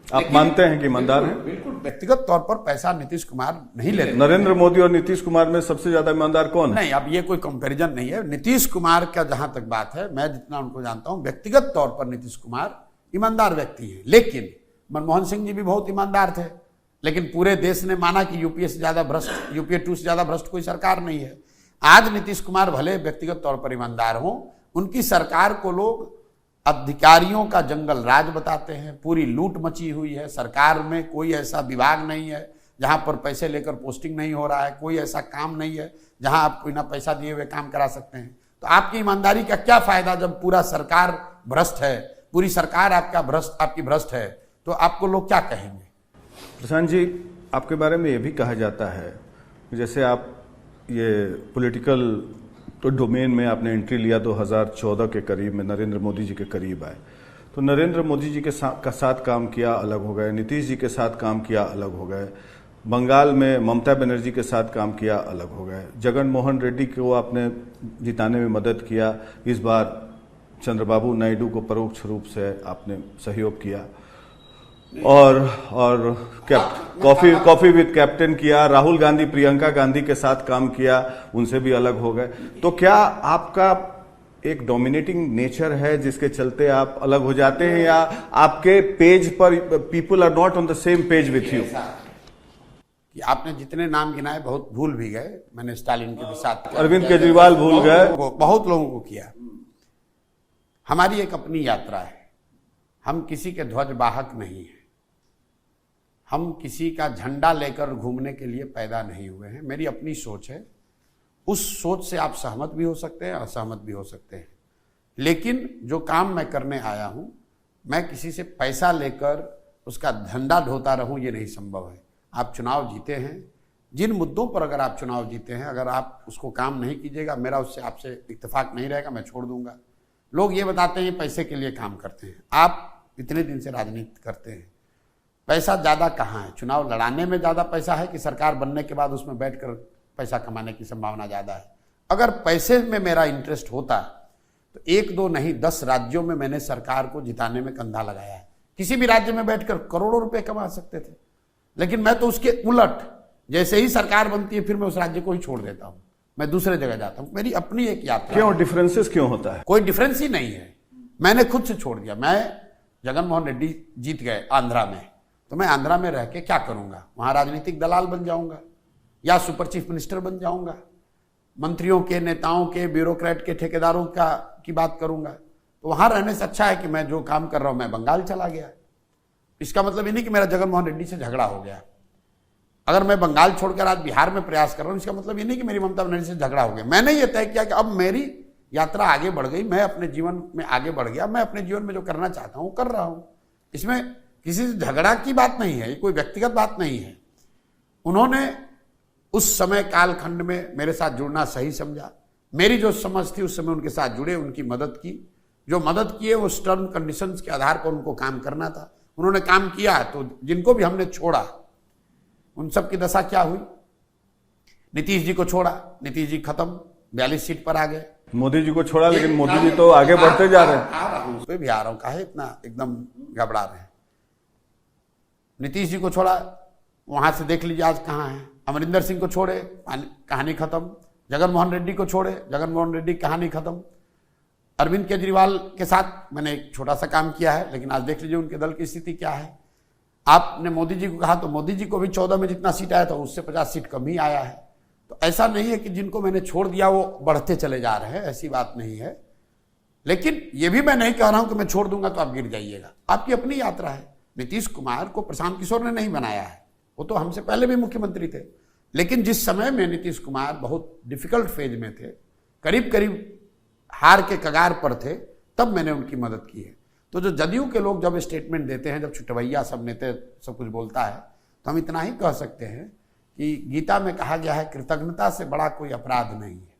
आप मानते हैं कि ईमानदार हैं? बिल्कुल, व्यक्तिगत तौर पर पैसा नीतीश कुमार नहीं लेते। नरेंद्र मोदी और नीतीश कुमार में सबसे ज्यादा ईमानदार कौन है? नहीं, अब ये कोई कंपैरिजन नहीं है। नीतीश कुमार का जहां तक बात है, मैं जितना उनको जानता हूं, व्यक्तिगत तौर पर नीतीश कुमार ईमानदार व्यक्ति है। लेकिन मनमोहन सिंह जी भी बहुत ईमानदार थे, लेकिन पूरे देश ने माना कि यूपीए से ज्यादा भ्रष्ट, यूपीए 2 से ज्यादा भ्रष्ट कोई सरकार नहीं है। आज नीतीश कुमार भले व्यक्तिगत तौर पर ईमानदार हों, उनकी सरकार को लोग अधिकारियों का जंगल राज बताते हैं, पूरी लूट मची हुई है। सरकार में कोई ऐसा विभाग नहीं है जहां पर पैसे लेकर पोस्टिंग नहीं हो रहा है, कोई ऐसा काम नहीं है जहां आप कोई ना पैसा दिए हुए काम करा सकते हैं। तो आपकी ईमानदारी का क्या फायदा जब पूरा सरकार भ्रष्ट है, पूरी सरकार आपकी भ्रष्ट है, तो आपको लोग क्या कहेंगे? प्रशांत जी, आपके बारे में यह भी कहा जाता है कि जैसे आप ये पॉलिटिकल तो डोमेन में आपने एंट्री लिया 2014 के करीब में, नरेंद्र मोदी जी के करीब आए, तो नरेंद्र मोदी जी के साथ काम किया अलग हो गए, नीतीश जी के साथ काम किया अलग हो गए, बंगाल में ममता बनर्जी के साथ काम किया अलग हो गए, जगन मोहन रेड्डी को आपने जिताने में मदद किया, इस बार चंद्रबाबू नायडू को परोक्ष रूप से आपने सहयोग किया, और कॉफी विद कैप्टन किया, राहुल गांधी प्रियंका गांधी के साथ काम किया, उनसे भी अलग हो गए। तो क्या आपका एक डोमिनेटिंग नेचर है जिसके चलते आप अलग हो जाते हैं, या आपके पेज पर people are not on the same page with you? कि आपने जितने नाम गिनाए बहुत भूल भी गए। मैंने स्टालिन के भी साथ, अरविंद केजरीवाल भूल गए, बहुत लोगों को किया। हमारी एक अपनी यात्रा है, हम किसी के ध्वज वाहक नहीं है, हम किसी का झंडा लेकर घूमने के लिए पैदा नहीं हुए हैं। मेरी अपनी सोच है, उस सोच से आप सहमत भी हो सकते हैं, असहमत भी हो सकते हैं। लेकिन जो काम मैं करने आया हूं, मैं किसी से पैसा लेकर उसका झंडा ढोता रहूं, ये नहीं संभव है। आप चुनाव जीते हैं, जिन मुद्दों पर अगर आप चुनाव जीते हैं, अगर आप उसको काम नहीं कीजिएगा, मेरा उससे आपसे इत्तेफाक नहीं रहेगा, मैं छोड़ दूंगा। लोग ये बताते हैं पैसे के लिए काम करते हैं। आप इतने दिन से राजनीति करते हैं, पैसा ज्यादा कहाँ है? चुनाव लड़ाने में ज्यादा पैसा है कि सरकार बनने के बाद उसमें बैठकर पैसा कमाने की संभावना ज्यादा है? अगर पैसे में मेरा इंटरेस्ट होता तो 1 2 नहीं 10 राज्यों में मैंने सरकार को जिताने में कंधा लगाया है। किसी भी राज्य में बैठकर करोड़ों रुपए कमा सकते थे, लेकिन मैं तो उसके उलट, जैसे ही सरकार बनती है फिर मैं उस राज्य को ही छोड़ देता हूं, मैं दूसरे जगह जाता हूं। मेरी अपनी एक यात्रा। क्यों डिफरेंसेस क्यों होता है? कोई डिफरेंस ही नहीं है, मैंने खुद से छोड़ दिया। मैं जगन मोहन रेड्डी जीत गए आंध्रा में, तो मैं आंध्रा में रह के क्या करूंगा? वहां राजनीतिक दलाल बन जाऊंगा या सुपर चीफ मिनिस्टर बन जाऊंगा, मंत्रियों के, नेताओं के, ब्यूरोक्रेट के, ठेकेदारों की बात करूंगा। तो वहां रहने से अच्छा है कि मैं जो काम कर रहा हूं, मैं बंगाल चला गया। इसका मतलब ये नहीं कि मेरा जगन मोहन रेड्डी से झगड़ा हो गया। अगर मैं बंगाल छोड़कर आज बिहार में प्रयास कर रहा हूं, इसका मतलब ये नहीं कि मेरी ममता बनर्जी से झगड़ा हो गया। मैंने ये तय किया कि अब मेरी यात्रा आगे बढ़ गई, मैं अपने जीवन में आगे बढ़ गया, मैं अपने जीवन में जो करना चाहता हूं कर रहा हूं। इसमें किसी से झगड़ा की बात नहीं है, ये कोई व्यक्तिगत बात नहीं है। उन्होंने उस समय कालखंड में मेरे साथ जुड़ना सही समझा, मेरी जो समझ थी उस समय उनके साथ जुड़े, उनकी मदद की। जो मदद किए वो टर्म कंडीशंस के आधार पर उनको काम करना था, उन्होंने काम किया। तो जिनको भी हमने छोड़ा उन सब की दशा क्या हुई? नीतीश जी को छोड़ा, नीतीश जी खत्म, 42 सीट पर आ गए। मोदी जी को छोड़ा, लेकिन मोदी जी तो आगे बढ़ते जा रहे हैं। आ रहा हूं, उस पर भी आ रहा हूं, काहे इतना एकदम घबरा रहे हैं? नीतीश जी को छोड़ा, वहां से देख लीजिए आज कहां है। अमरिंदर सिंह को छोड़े, कहानी खत्म। जगन मोहन रेड्डी को छोड़े, जगन मोहन रेड्डी कहानी खत्म। अरविंद केजरीवाल के साथ मैंने एक छोटा सा काम किया है, लेकिन आज देख लीजिए उनके दल की स्थिति क्या है। आपने मोदी जी को कहा तो मोदी जी को भी 14 में जितना सीट आया था उससे 50 सीट कम ही आया है। तो ऐसा नहीं है कि जिनको मैंने छोड़ दिया वो बढ़ते चले जा रहे हैं, ऐसी बात नहीं है। लेकिन ये भी मैं नहीं कह रहा हूं कि मैं छोड़ दूंगा तो आप गिर जाइएगा। आपकी अपनी यात्रा है। नीतीश कुमार को प्रशांत किशोर ने नहीं बनाया है, वो तो हमसे पहले भी मुख्यमंत्री थे। लेकिन जिस समय में नीतीश कुमार बहुत डिफिकल्ट फेज में थे, करीब करीब हार के कगार पर थे, तब मैंने उनकी मदद की है। तो जो जदयू के लोग जब स्टेटमेंट देते हैं, जब छुटवैया सब नेता सब कुछ बोलता है, तो हम इतना ही कह सकते हैं कि गीता में कहा गया है कृतज्ञता से बड़ा कोई अपराध नहीं है।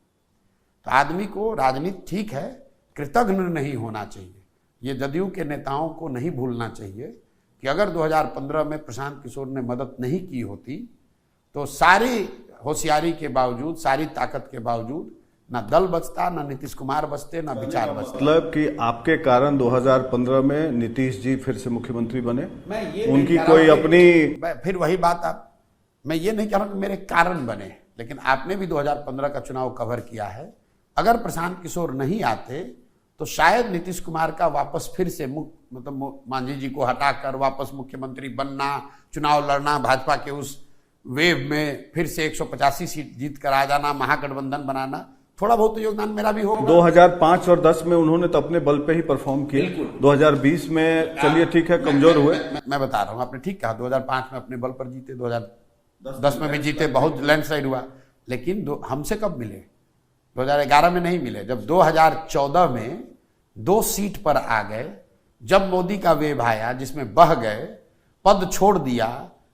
तो आदमी को राजनीति ठीक है, कृतज्ञ नहीं होना चाहिए। ये जदयू के नेताओं को नहीं भूलना चाहिए कि अगर 2015 में प्रशांत किशोर ने मदद नहीं की होती तो सारी होशियारी के बावजूद, सारी ताकत के बावजूद ना दल बचता, ना नीतीश कुमार बचते, ना विचार बचते। मतलब कि आपके कारण 2015 में नीतीश जी फिर से मुख्यमंत्री बने, मैं ये उनकी कोई अपनी, फिर वही बात आप, मैं ये नहीं कह रहा कि मेरे कारण बने, लेकिन आपने भी 2015 का चुनाव कवर किया है। अगर प्रशांत किशोर नहीं आते तो शायद नीतीश कुमार का वापस फिर से मतलब मांझी जी को हटाकर वापस मुख्यमंत्री बनना, चुनाव लड़ना, भाजपा के उस वेव में फिर से 185 सीट जीत कर आ जाना, महागठबंधन बनाना, थोड़ा बहुत योगदान मेरा भी होगा। 2005 और 10 में उन्होंने तो अपने बल पे ही परफॉर्म किया। 2020 में चलिए ठीक है, कमजोर हुए। मैं बता रहा हूँ, आपने ठीक कहा, 2005 में अपने बल पर जीते, 2010 में भी जीते, बहुत लैंडस्लाइड हुआ। लेकिन हमसे कब मिले? 2011 में नहीं मिले। जब 2014 में 2 सीट पर आ गए, जब मोदी का वेव आया जिसमें बह गए, पद छोड़ दिया,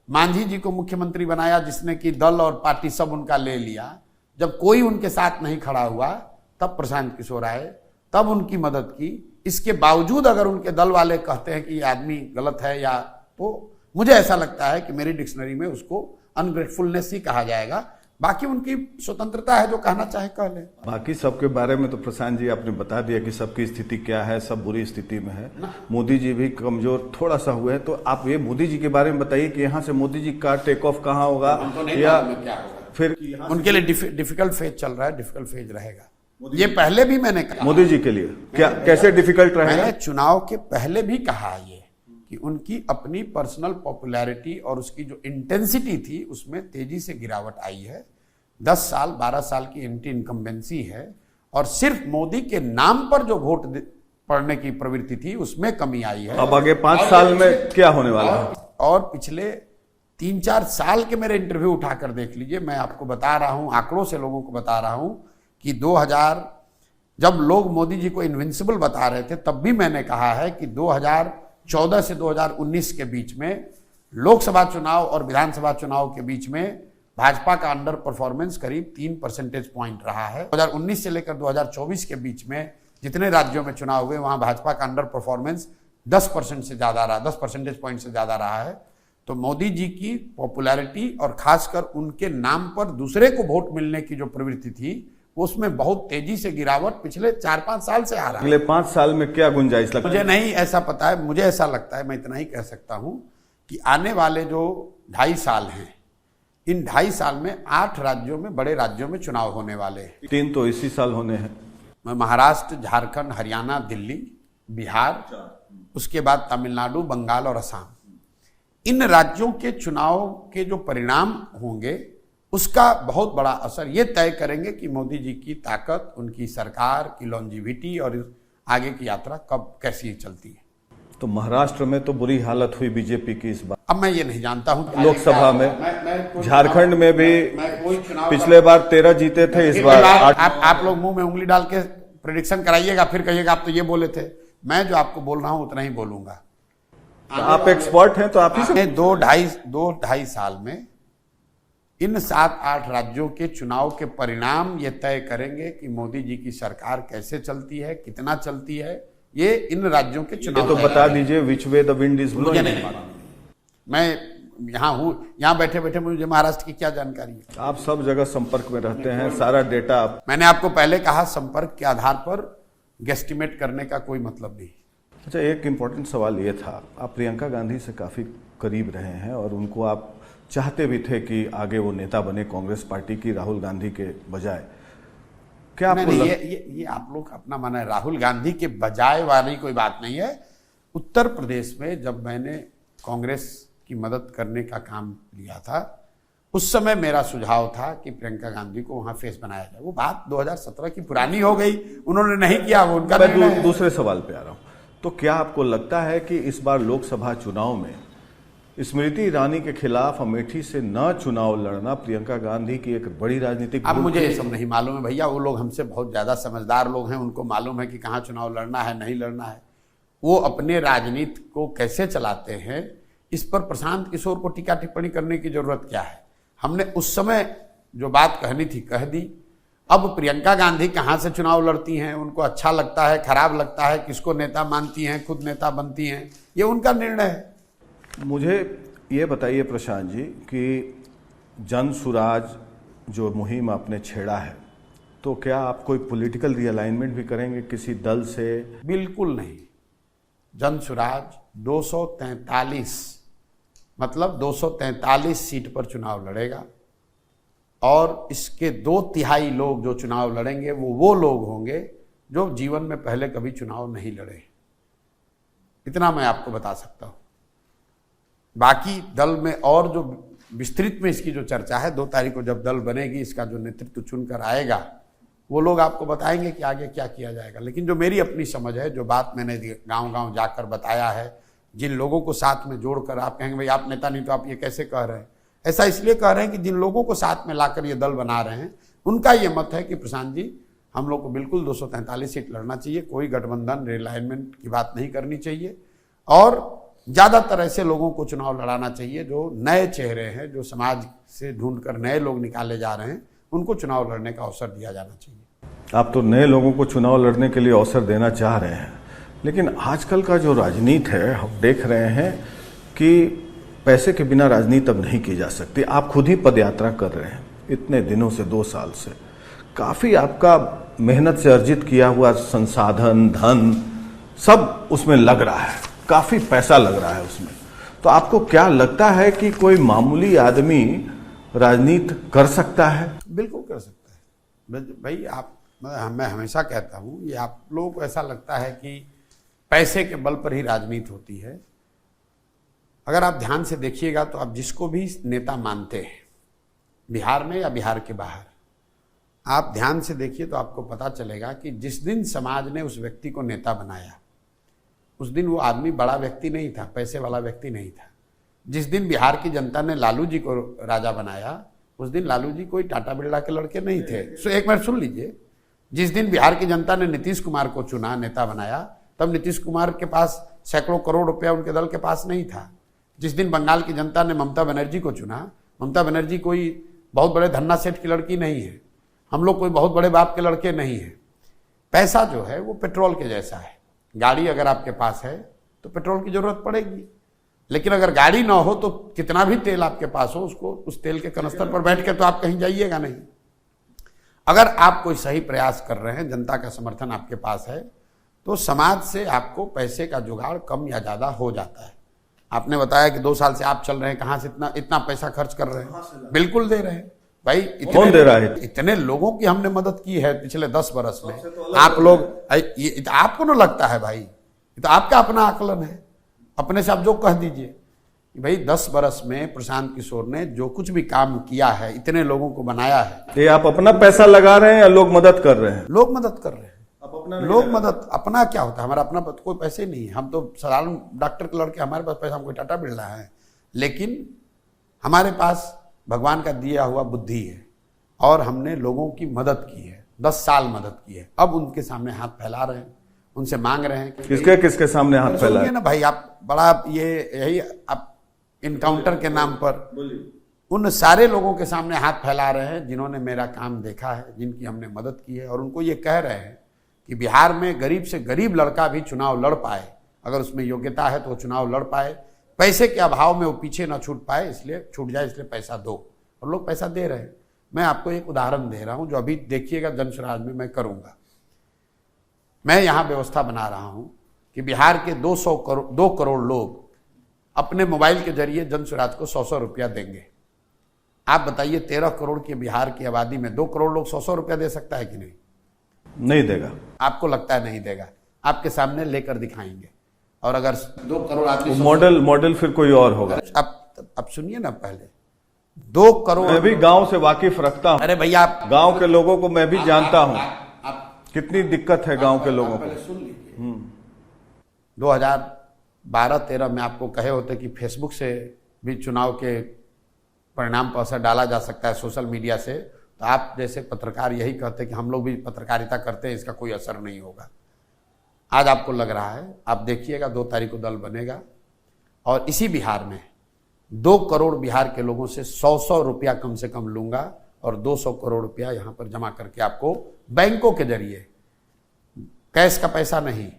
मांझी जी को मुख्यमंत्री बनाया जिसने कि दल और पार्टी सब उनका ले लिया, जब कोई उनके साथ नहीं खड़ा हुआ, तब प्रशांत किशोर आए, तब उनकी मदद की। इसके बावजूद अगर उनके दल वाले कहते हैं कि ये आदमी गलत है, या तो मुझे ऐसा लगता है कि मेरी डिक्शनरी में उसको अनग्रेटफुलनेस ही कहा जाएगा। बाकी उनकी स्वतंत्रता है, जो कहना चाहे कह ले। बाकी सबके बारे में तो प्रशांत जी आपने बता दिया कि सबकी स्थिति क्या है, सब बुरी स्थिति में है। मोदी जी भी कमजोर थोड़ा सा हुए हैं, तो आप ये मोदी जी के बारे में बताइए कि यहाँ से मोदी जी का टेक ऑफ कहाँ होगा, या फिर उनके लिए डिफिकल्ट फेज चल रहा है, डिफिकल्ट फेज रहेगा। ये पहले भी मैंने कहा मोदी जी के लिए क्या कैसे डिफिकल्ट रहेगा? मैंने चुनाव के पहले भी कहा ये कि उनकी अपनी पर्सनल पॉपुलैरिटी और उसकी जो इंटेंसिटी थी उसमें तेजी से गिरावट आई है। 10 साल 12 साल की एंटी इनकम्बेंसी है, और सिर्फ मोदी के नाम पर जो वोट पड़ने की प्रवृत्ति थी उसमें कमी आई है। अब आगे 5 साल में क्या होने वाला है? और पिछले 3-4 साल के मेरे इंटरव्यू उठाकर देख लीजिए, मैं आपको बता रहा हूं, आंकड़ों से लोगों को बता रहा हूं कि 2000 जब लोग मोदी जी को इनविंसिबल बता रहे थे, तब भी मैंने कहा है कि 2014 से 2019 के बीच में लोकसभा चुनाव और विधानसभा चुनाव के बीच में भाजपा का अंडर परफॉर्मेंस करीब 3 परसेंटेज पॉइंट रहा है। 2019 से लेकर 2024 के बीच में जितने राज्यों में चुनाव हुए वहां भाजपा का अंडर परफॉर्मेंस 10% से ज्यादा रहा, 10 परसेंटेज पॉइंट से ज्यादा रहा है। तो मोदी जी की पॉपुलैरिटी और खासकर उनके नाम पर दूसरे को वोट मिलने की जो प्रवृत्ति थी, उसमें बहुत तेजी से गिरावट पिछले 4-5 साल से आ रहा है। अगले 5 साल में क्या गुंजाइश लगता है? मुझे नहीं ऐसा पता है, मुझे ऐसा लगता है, मैं इतना ही कह सकता हूं कि आने वाले जो 2.5 साल हैं, इन 2.5 साल में 8 राज्यों में, बड़े राज्यों में चुनाव होने वाले हैं। 3 तो इसी साल होने हैं। महाराष्ट्र, झारखंड, हरियाणा, दिल्ली, बिहार, उसके बाद तमिलनाडु, बंगाल और असम। इन राज्यों के चुनाव के जो परिणाम होंगे उसका बहुत बड़ा असर ये तय करेंगे कि मोदी जी की ताकत, उनकी सरकार की लॉन्जिविटी और आगे की यात्रा कब कैसी चलती है। तो महाराष्ट्र में तो बुरी हालत हुई बीजेपी की इस बार। अब मैं ये नहीं जानता हूं लोकसभा में, झारखंड में भी पिछले बार 13 जीते थे, इस बार 8। आप लोग मुंह में उंगली डाल के प्रेडिक्शन कराइएगा, फिर कहिएगा आप तो ये बोले थे। मैं जो आपको बोल रहा हूं उतना ही बोलूंगा। आप एक्सपर्ट हैं तो आप ही से। 2-2.5 साल में इन 7-8 राज्यों के चुनाव के परिणाम ये तय करेंगे कि मोदी जी की सरकार कैसे चलती है, कितना चलती है। ये इन राज्यों के चुनाव तो बता दीजिए which way the wind is blowing. मुझे नहीं मालूम, मैं यहाँ हूँ, यहाँ बैठे बैठे मुझे महाराष्ट्र की क्या जानकारी है। आप सब जगह संपर्क में रहते हैं, सारा डेटा आप। मैंने आपको पहले कहा संपर्क के आधार पर गेस्टिमेट करने का कोई मतलब नहीं। अच्छा, एक इम्पोर्टेंट सवाल ये था, आप प्रियंका गांधी से काफी करीब रहे हैं और उनको आप चाहते भी थे कि आगे वो नेता बने कांग्रेस पार्टी की, राहुल गांधी के बजाय। क्या आपको ये आप लोग अपना माना है, राहुल गांधी के बजाय वाली कोई बात नहीं है। उत्तर प्रदेश में जब मैंने कांग्रेस की मदद करने का काम लिया था, उस समय मेरा सुझाव था कि प्रियंका गांधी को वहां फेस बनाया जाए। वो बात 2017 की पुरानी हो गई, उन्होंने नहीं किया, वो उनका निर्णय है। दूसरे सवाल पे आ रहा हूं। तो क्या आपको लगता है कि इस बार लोकसभा चुनाव में स्मृति ईरानी के खिलाफ अमेठी से न चुनाव लड़ना प्रियंका गांधी की एक बड़ी राजनीतिक अब मुझे ये सब नहीं मालूम है भैया, वो लोग हमसे बहुत ज्यादा समझदार लोग हैं, उनको मालूम है कि कहाँ चुनाव लड़ना है नहीं लड़ना है। वो अपने राजनीति को कैसे चलाते हैं इस पर प्रशांत किशोर को टीका टिप्पणी करने की जरूरत क्या है। हमने उस समय जो बात कहनी थी कह दी। अब प्रियंका गांधी कहाँ से चुनाव लड़ती हैं, उनको अच्छा लगता है खराब लगता है, किसको नेता मानती हैं, खुद नेता बनती हैं, ये उनका निर्णय है। मुझे ये बताइए प्रशांत जी कि जन सुराज जो मुहिम आपने छेड़ा है, तो क्या आप कोई पॉलिटिकल रीअलाइनमेंट भी करेंगे किसी दल से? बिल्कुल नहीं। जन सुराज 243 मतलब 243 सीट पर चुनाव लड़ेगा और इसके 2/3 लोग जो चुनाव लड़ेंगे वो लोग होंगे जो जीवन में पहले कभी चुनाव नहीं लड़े। इतना मैं आपको बता सकता हूं। बाकी दल में और जो विस्तृत में इसकी जो चर्चा है, 2 तारीख को जब दल बनेगी, इसका जो नेतृत्व चुनकर आएगा वो लोग आपको बताएंगे कि आगे क्या किया जाएगा। लेकिन जो मेरी अपनी समझ है, जो बात मैंने गांव-गांव जाकर बताया है, जिन लोगों को साथ में जोड़कर, आप कहेंगे भाई आप नेता नहीं तो आप ये कैसे कह रहे हैं, ऐसा इसलिए कह रहे हैं कि जिन लोगों को साथ में लाकर ये दल बना रहे हैं उनका ये मत है कि प्रशांत जी हम लोग को बिल्कुल 243 सीट लड़ना चाहिए, कोई गठबंधन रिलायनमेंट की बात नहीं करनी चाहिए और ज्यादातर ऐसे लोगों को चुनाव लड़ाना चाहिए जो नए चेहरे हैं, जो समाज से ढूंढकर नए लोग निकाले जा रहे हैं, उनको चुनाव लड़ने का अवसर दिया जाना चाहिए। आप तो नए लोगों को चुनाव लड़ने के लिए अवसर देना चाह रहे हैं, लेकिन आजकल का जो राजनीति है हम देख रहे हैं कि पैसे के बिना राजनीति अब नहीं की जा सकती। आप खुद ही पदयात्रा कर रहे हैं इतने दिनों से, 2 साल से, काफी आपका मेहनत से अर्जित किया हुआ संसाधन, धन सब उसमें लग रहा है, काफी पैसा लग रहा है उसमें। तो आपको क्या लगता है कि कोई मामूली आदमी राजनीति कर सकता है? बिल्कुल कर सकता है भाई। मैं हमेशा कहता हूं, ये आप लोगों को ऐसा लगता है कि पैसे के बल पर ही राजनीति होती है। अगर आप ध्यान से देखिएगा तो आप जिसको भी नेता मानते हैं, बिहार में या बिहार के बाहर, आप ध्यान से देखिए तो आपको पता चलेगा कि जिस दिन समाज ने उस व्यक्ति को नेता बनाया उस दिन वो आदमी बड़ा व्यक्ति नहीं था, पैसे वाला व्यक्ति नहीं था। जिस दिन बिहार की जनता ने लालू जी को राजा बनाया उस दिन लालू जी कोई टाटा बिरला के लड़के नहीं थे। एक मिनट सुन लीजिए। जिस दिन बिहार की जनता ने नीतीश कुमार को चुना, नेता बनाया, तब नीतीश कुमार के पास सैकड़ों करोड़ रुपया उनके दल के पास नहीं था। जिस दिन बंगाल की जनता ने ममता बनर्जी को चुना, ममता बनर्जी कोई बहुत बड़े धन्ना सेठ की लड़की नहीं है, हम लोग कोई बहुत बड़े बाप के लड़के नहीं है। पैसा जो है वो पेट्रोल के जैसा है। गाड़ी अगर आपके पास है तो पेट्रोल की जरूरत पड़ेगी, लेकिन अगर गाड़ी ना हो तो कितना भी तेल आपके पास हो, उसको उस तेल के कनस्तर पर बैठ के तो आप कहीं जाइएगा नहीं। अगर आप कोई सही प्रयास कर रहे हैं, जनता का समर्थन आपके पास है, तो समाज से आपको पैसे का जुगाड़ कम या ज्यादा हो जाता है। आपने बताया कि 2 साल से आप चल रहे हैं, कहां से इतना पैसा खर्च कर रहे हैं? बिल्कुल दे रहे हैं भाई। कौन दे रहा है? इतने लोगों की हमने मदद की है पिछले 10 बरस में। आप लोग, आपको ना लगता है भाई, ये तो आपका अपना आकलन है, अपने से आप जो कह दीजिए भाई 10 बरस में प्रशांत किशोर ने जो कुछ भी काम किया है, इतने लोगों को बनाया है। ये आप अपना पैसा लगा रहे हैं या लोग मदद कर रहे हैं? लोग मदद कर रहे हैं। लोग मदद, अपना क्या होता है? हमारा अपना कोई पैसे नहीं है। हम तो साधारण डॉक्टर के लड़के, हमारे पास पैसा, हम कोई टाटा बिरला है, लेकिन हमारे पास भगवान का दिया हुआ बुद्धि है और हमने लोगों की मदद की है, 10 साल मदद की है। अब उनके सामने हाथ फैला रहे हैं, उनसे मांग रहे हैं कि किसके सामने हाथ फैलाए ना भाई। आप बड़ा यही आप इनकाउंटर के नाम पर उन सारे लोगों के सामने हाथ फैला रहे हैं जिन्होंने मेरा काम देखा है, जिनकी हमने मदद की है, और उनको ये कह रहे हैं कि बिहार में गरीब से गरीब लड़का भी चुनाव लड़ पाए, अगर उसमें योग्यता है तो वो चुनाव लड़ पाए, पैसे के अभाव में वो पीछे ना छूट पाए, इसलिए छूट जाए, इसलिए पैसा दो। और लोग पैसा दे रहे हैं। मैं आपको एक उदाहरण दे रहा हूं जो अभी देखिएगा जन सुराज में मैं करूंगा। मैं यहां व्यवस्था बना रहा हूं कि बिहार के 2 करोड़ लोग अपने मोबाइल के जरिए जन सुराज को 100 रुपया देंगे। आप बताइए 13 करोड़ के बिहार की आबादी में 2 करोड़ लोग 100 रुपया दे सकता है कि नहीं? नहीं देगा। आपको लगता है नहीं देगा? आपके सामने लेकर दिखाएंगे। और अगर 2 करोड़ आदमी मॉडल फिर कोई और होगा। अब सुनिए ना, पहले 2 करोड़। मैं भी गांव से वाकिफ रखता हूं। अरे भैया, आप गांव के लोगों को मैं भी जानता हूं आप कितनी दिक्कत है गांव के लोगों को। पहले सुन लीजिए। 2012-13 में आपको कहे होते कि फेसबुक से भी चुनाव के परिणाम पर असर डाला जा सकता है, सोशल मीडिया से, तो आप जैसे पत्रकार यही कहते कि हम लोग भी पत्रकारिता करते हैं, इसका कोई असर नहीं होगा। आज आपको लग रहा है, आप देखिएगा 2 तारीख को दल बनेगा और इसी बिहार में 2 करोड़ बिहार के लोगों से 100 रुपया कम से कम लूंगा और 200 करोड़ रुपया यहां पर जमा करके आपको बैंकों के जरिए, कैश का पैसा नहीं,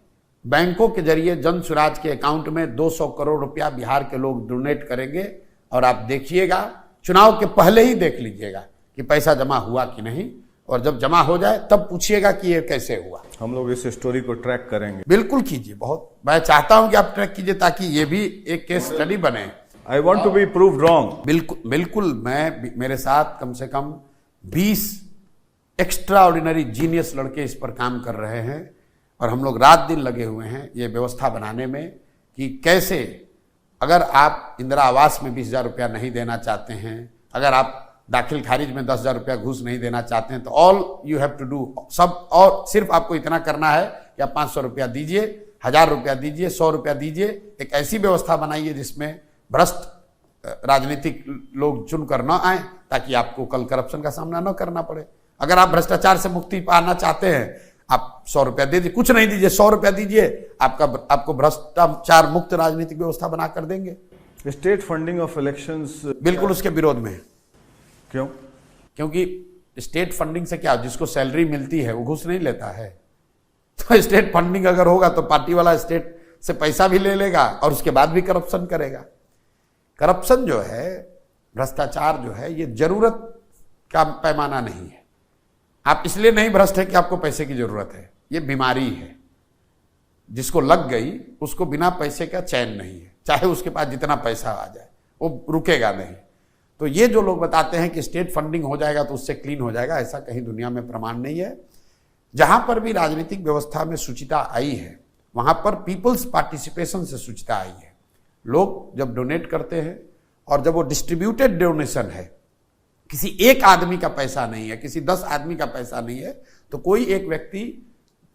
बैंकों के जरिए जन स्वराज के अकाउंट में 200 करोड़ रुपया बिहार के लोग डोनेट करेंगे। और आप देखिएगा, चुनाव के पहले ही देख लीजिएगा कि पैसा जमा हुआ कि नहीं, और जब जमा हो जाए तब पूछिएगा कि ये कैसे हुआ। हम लोग इस स्टोरी को ट्रैक करेंगे। बिल्कुल कीजिए, बहुत मैं चाहता हूं कि आप ट्रैक कीजिए ताकि ये भी एक केस स्टडी बने। I want to be proved wrong. बिल्कुल बिल्कुल, मेरे साथ कम से कम 20 एक्स्ट्रा ऑर्डिनरी जीनियस लड़के इस पर काम कर रहे हैं और हम लोग रात दिन लगे हुए हैं ये व्यवस्था बनाने में कि कैसे, अगर आप इंदिरा आवास में 20,000 रुपया नहीं देना चाहते हैं, अगर आप दाखिल खारिज में 10,000 रुपया घूस नहीं देना चाहते हैं, तो all you have to do सब, और सिर्फ आपको इतना करना है कि आप 500 रुपया दीजिए, 1,000 रुपया दीजिए, 100 रुपया दीजिए। एक ऐसी व्यवस्था बनाइए जिसमें भ्रष्ट राजनीतिक लोग चुनकर न आए, ताकि आपको कल करप्शन का सामना न करना पड़े। अगर आप भ्रष्टाचार से मुक्ति पाना चाहते हैं, आप 100 रुपया दे दीजिए, कुछ नहीं दीजिए, 100 रुपया दीजिए, आपको भ्रष्टाचार मुक्त राजनीतिक व्यवस्था बना कर देंगे। स्टेट फंडिंग ऑफ इलेक्शंस बिल्कुल उसके विरोध में। क्यों? क्योंकि स्टेट फंडिंग से क्या, जिसको सैलरी मिलती है वो घूस नहीं लेता है। तो स्टेट फंडिंग अगर होगा तो पार्टी वाला स्टेट से पैसा भी ले लेगा और उसके बाद भी करप्शन करेगा। करप्शन जो है, भ्रष्टाचार जो है, ये जरूरत का पैमाना नहीं है। आप इसलिए नहीं भ्रष्ट है कि आपको पैसे की जरूरत है, ये बीमारी है। जिसको लग गई उसको बिना पैसे का चैन नहीं है, चाहे उसके पास जितना पैसा आ जाए वो रुकेगा नहीं। तो ये जो लोग बताते हैं कि स्टेट फंडिंग हो जाएगा तो उससे क्लीन हो जाएगा, ऐसा कहीं दुनिया में प्रमाण नहीं है। जहां पर भी राजनीतिक व्यवस्था में शुचिता आई है वहां पर पीपल्स पार्टिसिपेशन से शुचिता आई है। लोग जब डोनेट करते हैं और जब वो डिस्ट्रीब्यूटेड डोनेशन है, किसी एक आदमी का पैसा नहीं है, किसी 10 आदमी का पैसा नहीं है, तो कोई एक व्यक्ति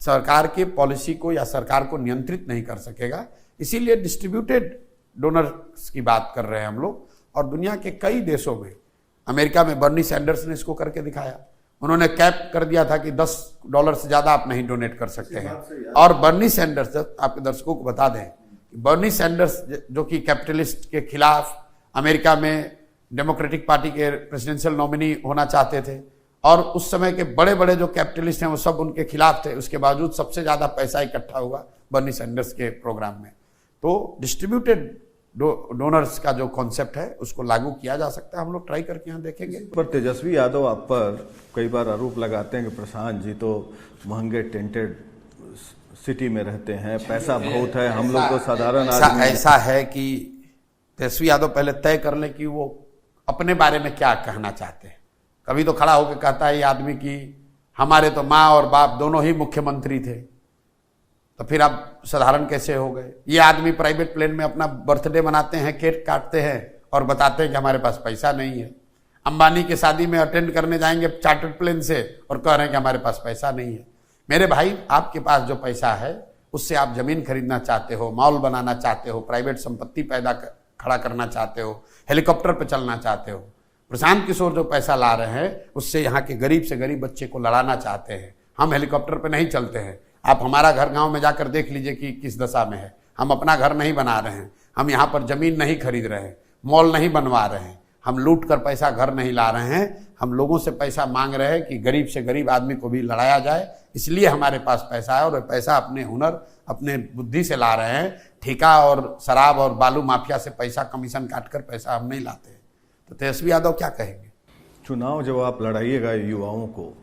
सरकार के पॉलिसी को या सरकार को नियंत्रित नहीं कर सकेगा। इसीलिए डिस्ट्रीब्यूटेड डोनर्स की बात कर रहे हैं हम लोग। और दुनिया के कई देशों में, अमेरिका में बर्नी सैंडर्स ने इसको करके दिखाया। उन्होंने कैप कर दिया था कि $10 से ज्यादा आप नहीं डोनेट कर सकते हैं। और बर्नी सैंडर्स, आपके दर्शकों को बता दें, बर्नी सैंडर्स जो कि कैपिटलिस्ट के खिलाफ अमेरिका में डेमोक्रेटिक पार्टी के प्रेसिडेंशियल नॉमिनी होना चाहते थे, और उस समय के बड़े बड़े जो कैपिटलिस्ट हैं वो सब उनके खिलाफ थे। उसके बावजूद सबसे ज्यादा पैसा इकट्ठा हुआ बर्नी सैंडर्स के प्रोग्राम में। तो डिस्ट्रीब्यूटेड डोनर्स का जो कॉन्सेप्ट है उसको लागू किया जा सकता है। हम लोग ट्राई करके यहाँ देखेंगे। पर तेजस्वी यादव आप पर कई बार आरोप लगाते हैं कि प्रशांत जी तो महंगे टेंटेड सिटी में रहते हैं, पैसा बहुत है, हम लोग तो साधारण आदमी। ऐसा है कि तेजस्वी यादव पहले तय कर ले कि वो अपने बारे में क्या कहना चाहते हैं। कभी तो खड़ा होकर कहता है ये आदमी कि हमारे तो माँ और बाप दोनों ही मुख्यमंत्री थे, तो फिर आप साधारण कैसे हो गए। ये आदमी प्राइवेट प्लेन में अपना बर्थडे मनाते हैं, केक काटते हैं और बताते हैं कि हमारे पास पैसा नहीं है। अंबानी की शादी में अटेंड करने जाएंगे चार्टर्ड प्लेन से और कह रहे हैं कि हमारे पास पैसा नहीं है। मेरे भाई, आपके पास जो पैसा है उससे आप जमीन खरीदना चाहते हो, मॉल बनाना चाहते हो, प्राइवेट संपत्ति खड़ा करना चाहते हो, हेलीकॉप्टर पर चलना चाहते हो। प्रशांत किशोर जो पैसा ला रहे हैं उससे यहाँ के गरीब से गरीब बच्चे को लड़ाना चाहते हैं। हम हेलीकॉप्टर पे नहीं चलते हैं। आप हमारा घर गांव में जाकर देख लीजिए कि किस दशा में है। हम अपना घर नहीं बना रहे हैं, हम यहाँ पर जमीन नहीं खरीद रहे हैं, मॉल नहीं बनवा रहे हैं, हम लूट कर पैसा घर नहीं ला रहे हैं। हम लोगों से पैसा मांग रहे हैं कि गरीब से गरीब आदमी को भी लड़ाया जाए, इसलिए हमारे पास पैसा है। और पैसा अपने हुनर, अपने बुद्धि से ला रहे हैं। ठेका और शराब और बालू माफिया से पैसा, कमीशन काटकर पैसा हम नहीं लाते हैं। तो तेजस्वी यादव क्या कहेंगे? चुनाव जब आप लड़ाइएगा युवाओं को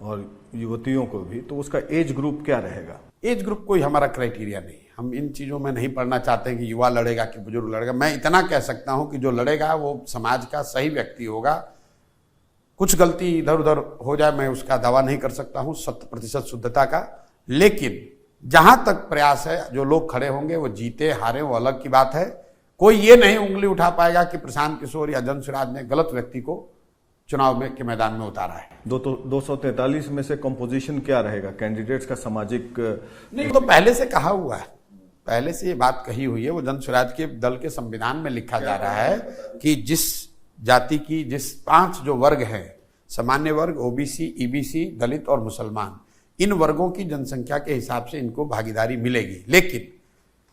और युवतियों को भी, तो उसका एज ग्रुप क्या रहेगा? एज ग्रुप कोई हमारा क्राइटेरिया नहीं। हम इन चीज़ों में नहीं पढ़ना चाहते हैं कि युवा लड़ेगा कि बुजुर्ग लड़ेगा। मैं इतना कह सकता हूं कि जो लड़ेगा वो समाज का सही व्यक्ति होगा। कुछ गलती इधर उधर हो जाए, मैं उसका दावा नहीं कर सकता हूं 100% शुद्धता का, लेकिन जहां तक प्रयास है, जो लोग खड़े होंगे वो जीते हारे वो अलग की बात है। कोई ये नहीं उंगली उठा पाएगा कि प्रशांत किशोर या जनसुराज ने गलत व्यक्ति को चुनाव में के मैदान में उतारा है। 243 में से कंपोजिशन क्या रहेगा कैंडिडेट्स का? सामाजिक नहीं, तो पहले से कहा हुआ है, पहले से ये बात कही हुई है। वो जनसुराज के दल के संविधान में लिखा जा रहा है कि जिस जाति की जिस 5 जो वर्ग हैं, सामान्य वर्ग, ओबीसी, ईबीसी, दलित और मुसलमान, इन वर्गों की जनसंख्या के हिसाब से इनको भागीदारी मिलेगी। लेकिन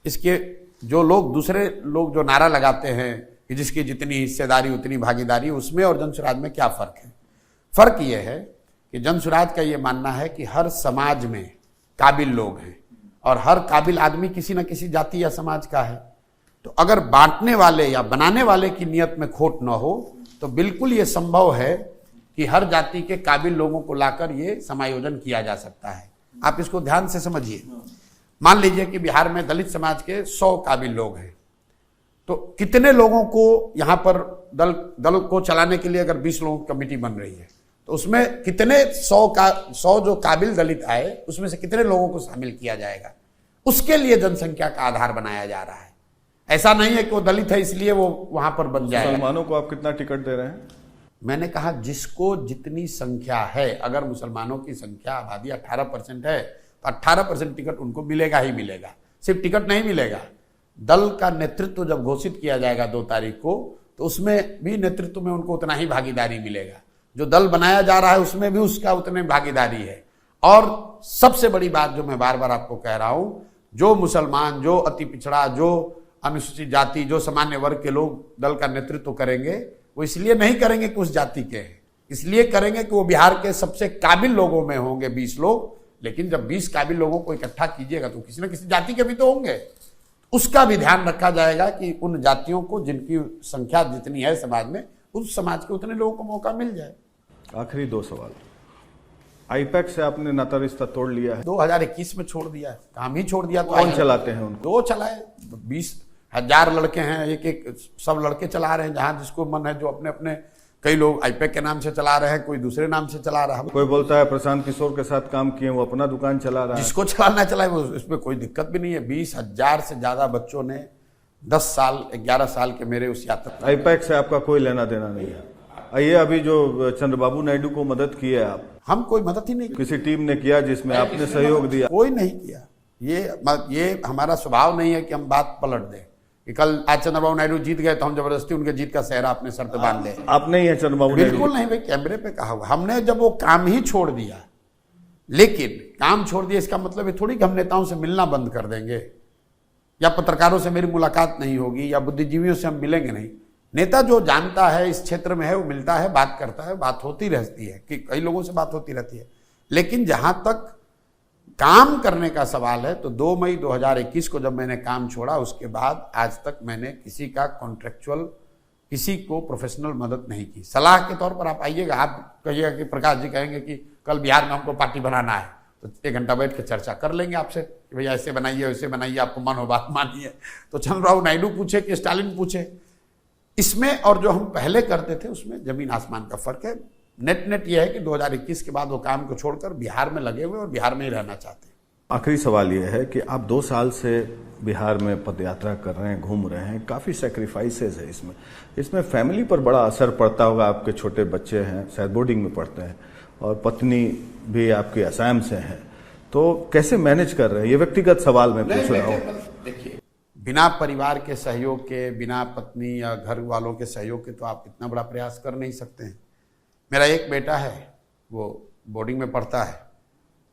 इसके जो लोग दूसरे लोग जो नारा लगाते हैं कि जिसकी जितनी हिस्सेदारी उतनी भागीदारी, उसमें और जनसुराज में क्या फर्क है? फर्क यह है कि जनसुराज का यह मानना है कि हर समाज में काबिल लोग हैं और हर काबिल आदमी किसी न किसी जाति या समाज का है। तो अगर बांटने वाले या बनाने वाले की नियत में खोट न हो तो बिल्कुल ये संभव है कि हर जाति के काबिल लोगों को लाकर ये समायोजन किया जा सकता है। आप इसको ध्यान से समझिए। मान लीजिए कि बिहार में दलित समाज के 100 काबिल लोग हैं, तो कितने लोगों को यहाँ पर दल को चलाने के लिए अगर 20 लोगों की कमेटी बन रही है तो उसमें कितने 100 जो काबिल दलित आए उसमें से कितने लोगों को शामिल किया जाएगा? उसके लिए जनसंख्या का आधार बनाया जा रहा है। ऐसा नहीं है कि वो दलित है इसलिए वो वहां पर बन जाएगा। मुसलमानों को आप कितना टिकट दे रहे हैं? मैंने कहा जिसको जितनी संख्या है, अगर मुसलमानों की संख्या आबादी 18% है तो 18% टिकट उनको मिलेगा ही मिलेगा। सिर्फ टिकट नहीं मिलेगा, दल का नेतृत्व जब घोषित किया जाएगा 2 तारीख को तो उसमें भी नेतृत्व में उनको उतना ही भागीदारी मिलेगा। जो दल बनाया जा रहा है उसमें भी उसका उतनी भागीदारी है। और सबसे बड़ी बात जो मैं बार बार आपको कह रहा हूं, जो मुसलमान, जो अति पिछड़ा, जो अनुसूचित जाति, जो सामान्य वर्ग के लोग दल का नेतृत्व करेंगे वो इसलिए नहीं करेंगे कि उस जाति के हैं, इसलिए करेंगे कि वो बिहार के सबसे काबिल लोगों में होंगे 20 लोग। लेकिन जब 20 काबिल लोगों को इकट्ठा कीजिएगा तो किसी न किसी जाति के भी तो होंगे। उसका भी ध्यान रखा जाएगा कि उन जातियों को जिनकी संख्या जितनी है समाज में, उस समाज के उतने लोगों को मौका मिल जाए। आखिरी 2 सवाल। आईपैक से आपने नाता रिश्ता तोड़ लिया है? 2021 में छोड़ दिया है, काम ही छोड़ दिया। तो कौन चलाते हैं उनको? 2 चलाए, 20,000 लड़के हैं, एक सब लड़के चला रहे हैं जहां जिसको मन है। जो अपने अपने कई लोग आईपैक के नाम से चला रहे हैं, कोई दूसरे नाम से चला रहा है। कोई बोलता है प्रशांत किशोर के साथ काम किए, वो अपना दुकान चला रहा है। जिसको चलाना चलाए, वो इसमें कोई दिक्कत भी नहीं है। 20,000 से ज्यादा बच्चों ने 10 साल 11 साल के मेरे उस यात्रा। आईपैक से आपका कोई लेना देना नहीं है? ये अभी जो चंद्रबाबू नायडू को मदद की है आप? हम कोई मदद ही नहीं की। किसी टीम ने किया जिसमें आपने सहयोग दिया? कोई नहीं किया। ये हमारा स्वभाव नहीं है कि हम बात पलट दें कि कल आज चंद्रबाबू नायडू जीत गए तो हम जबरदस्ती उनके जीत का सेहरा अपने सर पे बांध दें। आप नहीं है चंद्रबाबू नायडू? बिल्कुल नहीं भाई, कैमरे पे कहा हुआ। हमने जब वो काम ही छोड़ दिया, लेकिन काम छोड़ दिया इसका मतलब ये थोड़ी कि हम नेताओं से मिलना बंद कर देंगे या पत्रकारों से मेरी मुलाकात नहीं होगी या बुद्धिजीवियों से हम मिलेंगे नहीं। नेता जो जानता है इस क्षेत्र में है वो मिलता है, बात करता है, बात होती रहती है कि कई लोगों से बात होती रहती है। लेकिन जहां तक काम करने का सवाल है तो 2 मई 2021 को जब मैंने काम छोड़ा उसके बाद आज तक मैंने किसी का कॉन्ट्रेक्चुअल, किसी को प्रोफेशनल मदद नहीं की। सलाह के तौर पर आप आइएगा, आप कहिएगा कि प्रकाश जी कहेंगे कि कल बिहार में हमको पार्टी बनाना है तो 1 घंटा बैठ के चर्चा कर लेंगे आपसे कि भैया ऐसे बनाइए वैसे बनाइए, आपको मन हो बात मानिए। तो चंद्रबाबू नायडू पूछे कि स्टालिन पूछे, इसमें और जो हम पहले करते थे उसमें जमीन आसमान का फर्क है। नेट यह है कि 2021 के बाद वो काम को छोड़कर बिहार में लगे हुए और बिहार में ही रहना चाहते हैं। आखिरी सवाल यह है कि आप 2 साल से बिहार में पदयात्रा कर रहे हैं, घूम रहे हैं, काफी सेक्रीफाइसेस है इसमें फैमिली पर बड़ा असर पड़ता होगा। आपके छोटे बच्चे हैं, शायद बोर्डिंग में पढ़ते हैं, और पत्नी भी आपकी असम से है, तो कैसे मैनेज कर रहे हैं? ये व्यक्तिगत सवाल मैं पूछ रहा हूँ। देखिए, बिना परिवार के सहयोग के, बिना पत्नी या घर वालों के सहयोग के तो आप इतना बड़ा प्रयास कर नहीं सकते हैं। मेरा एक बेटा है, वो बोर्डिंग में पढ़ता है,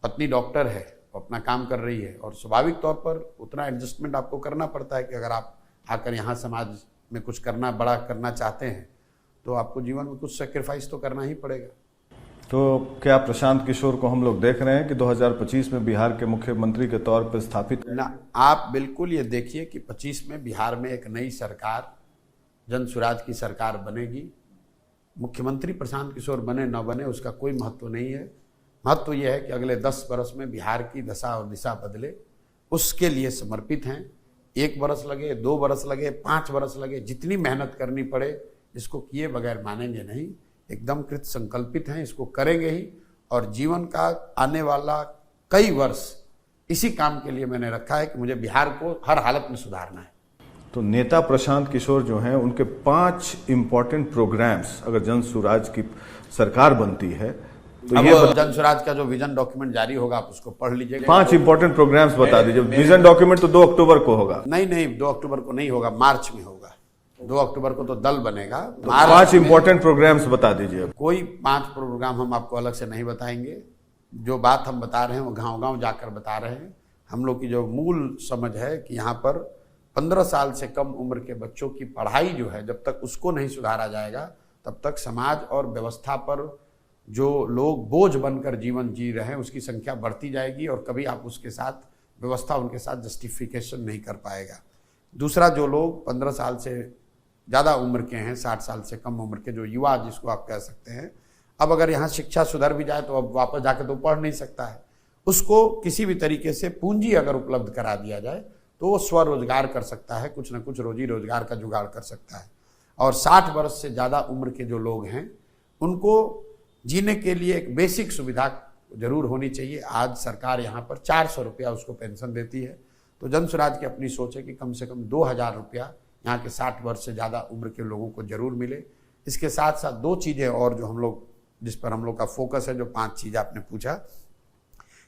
पत्नी डॉक्टर है, वो अपना काम कर रही है, और स्वाभाविक तौर पर उतना एडजस्टमेंट आपको करना पड़ता है कि अगर आप आकर यहाँ समाज में कुछ करना, बड़ा करना चाहते हैं तो आपको जीवन में कुछ सेक्रीफाइस तो करना ही पड़ेगा। तो क्या प्रशांत किशोर को हम लोग देख रहे हैं कि 2025 में बिहार के मुख्यमंत्री के तौर पर स्थापित ना? आप बिल्कुल ये देखिए कि 25 में बिहार में एक नई सरकार, जनसुराज की सरकार बनेगी। मुख्यमंत्री प्रशांत किशोर बने न बने उसका कोई महत्व नहीं है। महत्व यह है कि अगले 10 वर्ष में बिहार की दशा और दिशा बदले, उसके लिए समर्पित हैं। 1 वर्ष लगे, 2 वर्ष लगे, 5 वर्ष लगे, जितनी मेहनत करनी पड़े, इसको किए बगैर मानेंगे नहीं। एकदम कृत संकल्पित हैं, इसको करेंगे ही। और जीवन का आने वाला कई वर्ष इसी काम के लिए मैंने रखा है कि मुझे बिहार को हर हालत में सुधारना है। तो नेता प्रशांत किशोर जो हैं उनके 5 इंपॉर्टेंट प्रोग्राम्स अगर जन स्वराज की सरकार बनती है तो अब ये जन स्वराज का जो विजन डॉक्यूमेंट जारी होगा आप उसको पढ़ लीजिएगा। 5 इंपॉर्टेंट प्रोग्राम्स बता दीजिए। विजन डॉक्यूमेंट तो 2 अक्टूबर को होगा। नहीं 2 अक्टूबर को नहीं होगा, मार्च में होगा। 2 अक्टूबर को तो दल बनेगा। तो 5 इंपॉर्टेंट प्रोग्राम्स बता दीजिए। कोई 5 प्रोग्राम हम आपको अलग से नहीं बताएंगे। जो बात हम बता रहे हैं वो गांव-गांव जाकर बता रहे हैं। हम लोग की जो मूल समझ है कि यहाँ पर 15 साल से कम उम्र के बच्चों की पढ़ाई जो है जब तक उसको नहीं सुधारा जाएगा तब तक समाज और व्यवस्था पर जो लोग बोझ बनकर जीवन जी रहे हैं उसकी संख्या बढ़ती जाएगी और कभी आप उसके साथ व्यवस्था उनके साथ जस्टिफिकेशन नहीं कर पाएगा। दूसरा, जो लोग 15 साल से ज़्यादा उम्र के हैं, 60 साल से कम उम्र के जो युवा जिसको आप कह सकते हैं, अब अगर यहाँ शिक्षा सुधर भी जाए तो अब वापस जाके तो पढ़ नहीं सकता है। उसको किसी भी तरीके से पूंजी अगर उपलब्ध करा दिया जाए तो वो स्वरोजगार कर सकता है, कुछ ना कुछ रोजी रोजगार का जुगाड़ कर सकता है। और 60 वर्ष से ज़्यादा उम्र के जो लोग हैं उनको जीने के लिए एक बेसिक सुविधा जरूर होनी चाहिए। आज सरकार यहाँ पर 400 रुपया उसको पेंशन देती है, तो जन स्वराज की अपनी सोच है कि कम से कम 2000 रुपया यहाँ के 60 वर्ष से ज़्यादा उम्र के लोगों को जरूर मिले। इसके साथ साथ 2 चीज़ें और जो हम लोग जिस पर हम लोग का फोकस है, जो 5 चीज़ आपने पूछा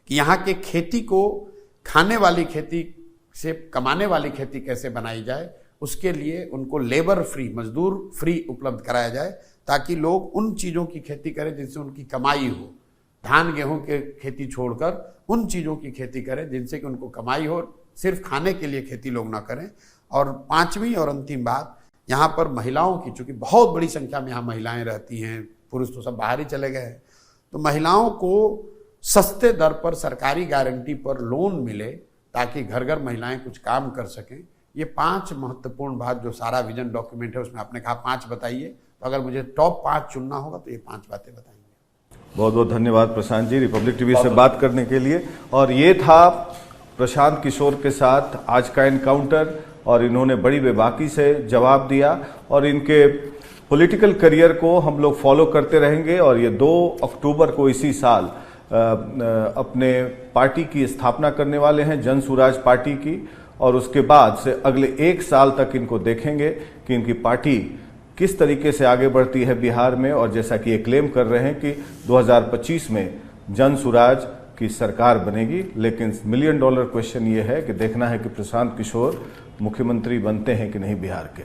कि यहाँ के खेती को खाने वाली खेती से कमाने वाली खेती कैसे बनाई जाए, उसके लिए उनको लेबर फ्री, मजदूर फ्री उपलब्ध कराया जाए ताकि लोग उन चीज़ों की खेती करें जिनसे उनकी कमाई हो। धान गेहूं के खेती छोड़कर उन चीज़ों की खेती करें जिनसे कि उनको कमाई हो, सिर्फ खाने के लिए खेती लोग ना करें। और 5वीं और अंतिम बात, यहाँ पर महिलाओं की, चूँकि बहुत बड़ी संख्या में यहाँ महिलाएं रहती हैं, पुरुष तो सब बाहर ही चले गए हैं, तो महिलाओं को सस्ते दर पर सरकारी गारंटी पर लोन मिले ताकि घर घर महिलाएं कुछ काम कर सकें। ये 5 महत्वपूर्ण बात जो सारा विजन डॉक्यूमेंट है उसमें आपने कहा 5 बताइए, तो अगर मुझे टॉप 5 चुनना होगा तो ये 5 बातें बताएंगे। बहुत बहुत धन्यवाद प्रशांत जी, रिपब्लिक टीवी से बात करने के लिए। और ये था प्रशांत किशोर के साथ आज का एनकाउंटर, और इन्होंने बड़ी बेबाकी से जवाब दिया और इनके पॉलिटिकल करियर को हम लोग फॉलो करते रहेंगे। और ये 2 अक्टूबर को इसी साल अपने पार्टी की स्थापना करने वाले हैं, जन स्वराज पार्टी की, और उसके बाद से अगले 1 साल तक इनको देखेंगे कि इनकी पार्टी किस तरीके से आगे बढ़ती है बिहार में। और जैसा कि ये क्लेम कर रहे हैं कि 2025 में जन स्वराज की सरकार बनेगी, लेकिन $1 मिलियन क्वेश्चन ये है कि देखना है कि प्रशांत किशोर मुख्यमंत्री बनते हैं कि नहीं बिहार के।